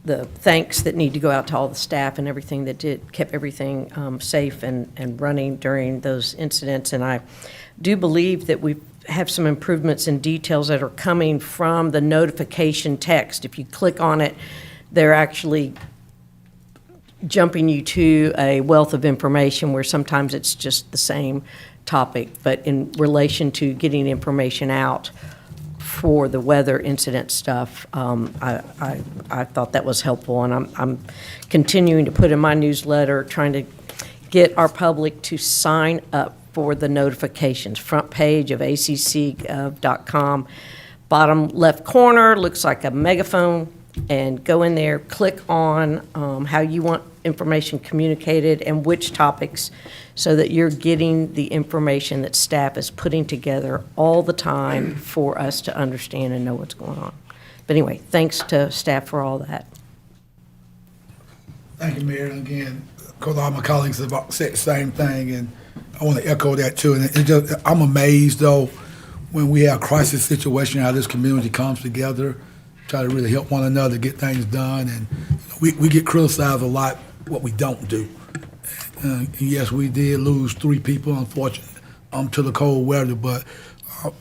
Speaker 4: the thanks that need to go out to all the staff and everything that kept everything safe and running during those incidents. And I do believe that we have some improvements and details that are coming from the notification text. If you click on it, they're actually jumping you to a wealth of information where sometimes it's just the same topic, but in relation to getting information out for the weather incident stuff, I thought that was helpful, and I'm continuing to put in my newsletter, trying to get our public to sign up for the notifications. Front page of accgov.com, bottom left corner, looks like a megaphone, and go in there, click on how you want information communicated and which topics, so that you're getting the information that staff is putting together all the time for us to understand and know what's going on. But anyway, thanks to staff for all that.
Speaker 5: Thank you, Mayor. And again, because all my colleagues have said the same thing, and I want to echo that too. And I'm amazed, though, when we have a crisis situation, how this community comes together, try to really help one another get things done. And we get criticized a lot what we don't do. And yes, we did lose 3 people, unfortunately, to the cold weather. But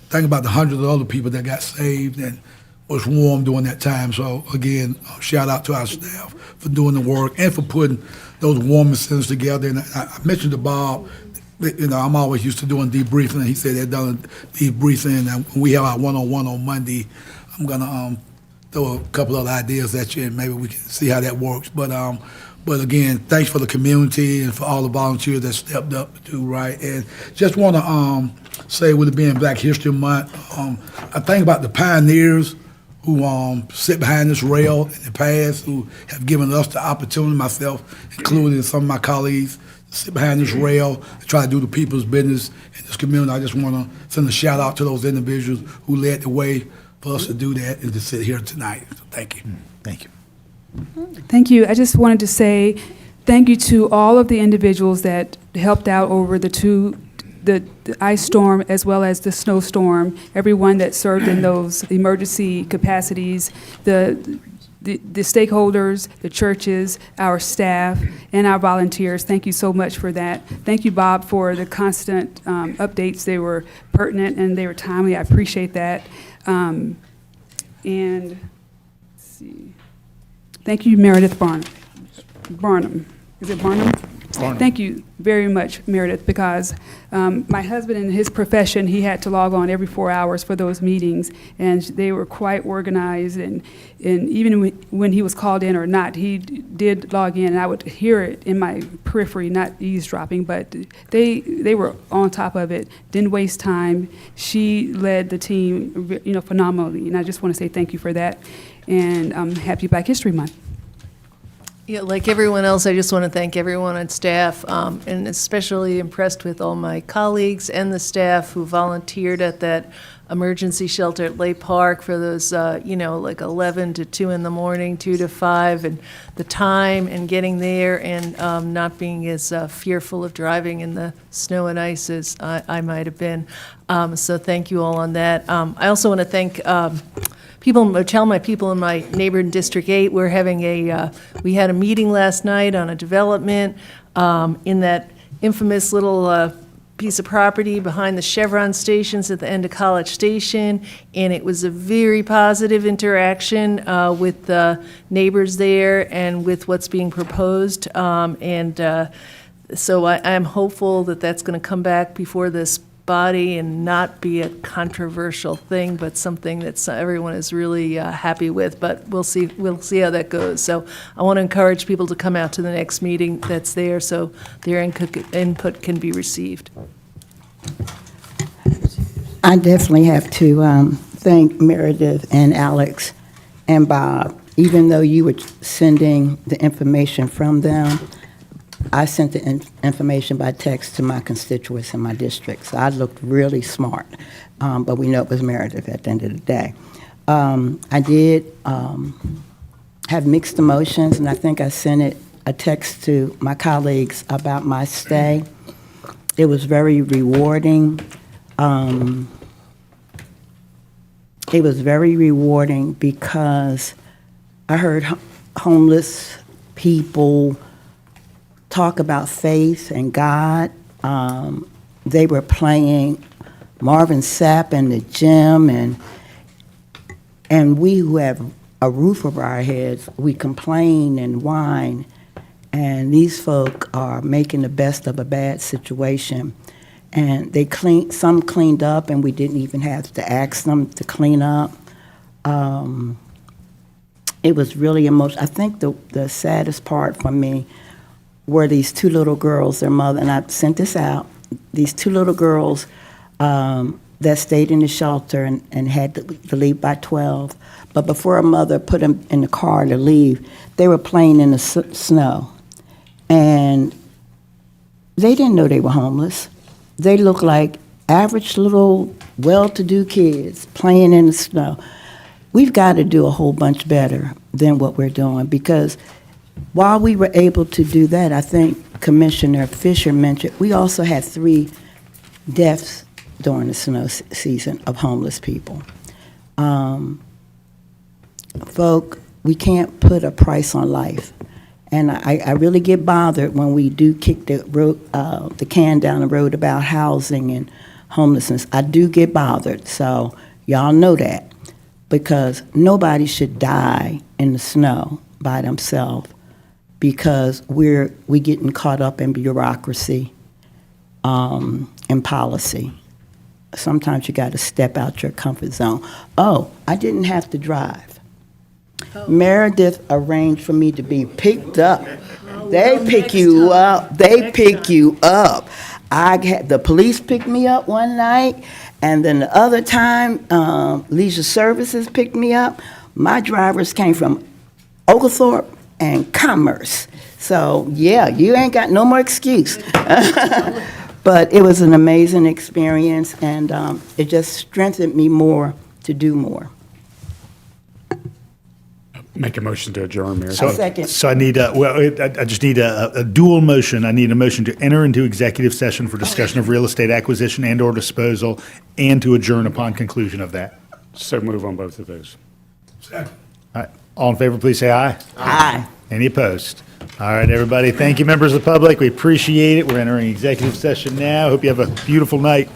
Speaker 5: think about the hundreds of other people that got saved and was warm during that time. So again, shout out to our staff for doing the work and for putting those warming centers together. And I mentioned to Bob, you know, I'm always used to doing debriefing, and he said they've done debriefing, and we have our one-on-one on Monday. I'm gonna throw a couple of ideas at you, and maybe we can see how that works. But again, thanks for the community and for all the volunteers that stepped up to do right. And just want to say, with it being Black History Month, I think about the pioneers who sit behind this rail in the past, who have given us the opportunity, myself included, and some of my colleagues, to sit behind this rail and try to do the people's business in this community. I just want to send a shout out to those individuals who led the way for us to do that and to sit here tonight. So thank you.
Speaker 1: Thank you.
Speaker 22: Thank you. I just wanted to say thank you to all of the individuals that helped out over the ice storm as well as the snowstorm, everyone that served in those emergency capacities, the stakeholders, the churches, our staff, and our volunteers. Thank you so much for that. Thank you, Bob, for the constant updates. They were pertinent and they were timely. I appreciate that. And let's see. Thank you, Meredith Barnum. Is it Barnum?
Speaker 1: Barnum.
Speaker 22: Thank you very much, Meredith, because my husband in his profession, he had to log on every 4 hours for those meetings, and they were quite organized, and even when he was called in or not, he did log in, and I would hear it in my periphery, not eavesdropping, but they were on top of it, didn't waste time. She led the team, you know, phenomenally, and I just want to say thank you for that, and happy Black History Month.
Speaker 21: Yeah, like everyone else, I just want to thank everyone on staff, and especially impressed with all my colleagues and the staff who volunteered at that emergency shelter at Lake Park for those, you know, like 11 to 2 in the morning, 2 to 5, and the time and getting there and not being as fearful of driving in the snow and ice as I might have been. So thank you all on that. I also want to thank tell my people in my neighborhood in District 8, we had a meeting last night on a development. in that infamous little piece of property behind the Chevron stations at the end of College Station, and it was a very positive interaction with the neighbors there and with what's being proposed. So I'm hopeful that that's going to come back before this body and not be a controversial thing, but something that everyone is really happy with. But we'll see how that goes. So I want to encourage people to come out to the next meeting that's there, so their input can be received.
Speaker 2: I definitely have to thank Meredith and Alex and Bob. Even though you were sending the information from them, I sent the information by text to my constituents in my district, so I looked really smart. But we know it was Meredith at the end of the day. I did have mixed emotions, and I think I sent a text to my colleagues about my stay. It was very rewarding. It was very rewarding because I heard homeless people talk about faith and God. They were playing Marvin Sapp in the gym, and we who have a roof over our heads, we complain and whine, and these folk are making the best of a bad situation. And some cleaned up, and we didn't even have to ask them to clean up. It was really emotional. I think the saddest part for me were these two little girls, their mother, and I sent this out, these two little girls that stayed in the shelter and had to leave by 12. But before a mother put them in the car to leave, they were playing in the snow. And they didn't know they were homeless. They looked like average little well-to-do kids playing in the snow. We've got to do a whole bunch better than what we're doing, because while we were able to do that, I think Commissioner Fisher mentioned, we also had 3 deaths during the snow season of homeless people. Folk, we can't put a price on life. And I really get bothered when we do kick the can down the road about housing and homelessness. I do get bothered, so y'all know that, because nobody should die in the snow by themselves because we getting caught up in bureaucracy and policy. Sometimes you got to step out your comfort zone. Oh, I didn't have to drive. Meredith arranged for me to be picked up. They pick you up. They pick you up. The police picked me up one night, and then the other time, Leisure Services picked me up. My drivers came from Oglethorpe and Commerce. So, yeah, you ain't got no more excuse. But it was an amazing experience, and it just strengthened me more to do more.
Speaker 6: Make a motion to adjourn, Mayor.
Speaker 2: Second.
Speaker 1: So I need, I just need a dual motion. I need a motion to enter into executive session for discussion of real estate acquisition and/or disposal, and to adjourn upon conclusion of that.
Speaker 6: So move on both of those.
Speaker 1: All right. All in favor, please say aye.
Speaker 2: Aye.
Speaker 1: Any opposed? All right, everybody. Thank you, members of the public. We appreciate it. We're entering executive session now. Hope you have a beautiful night.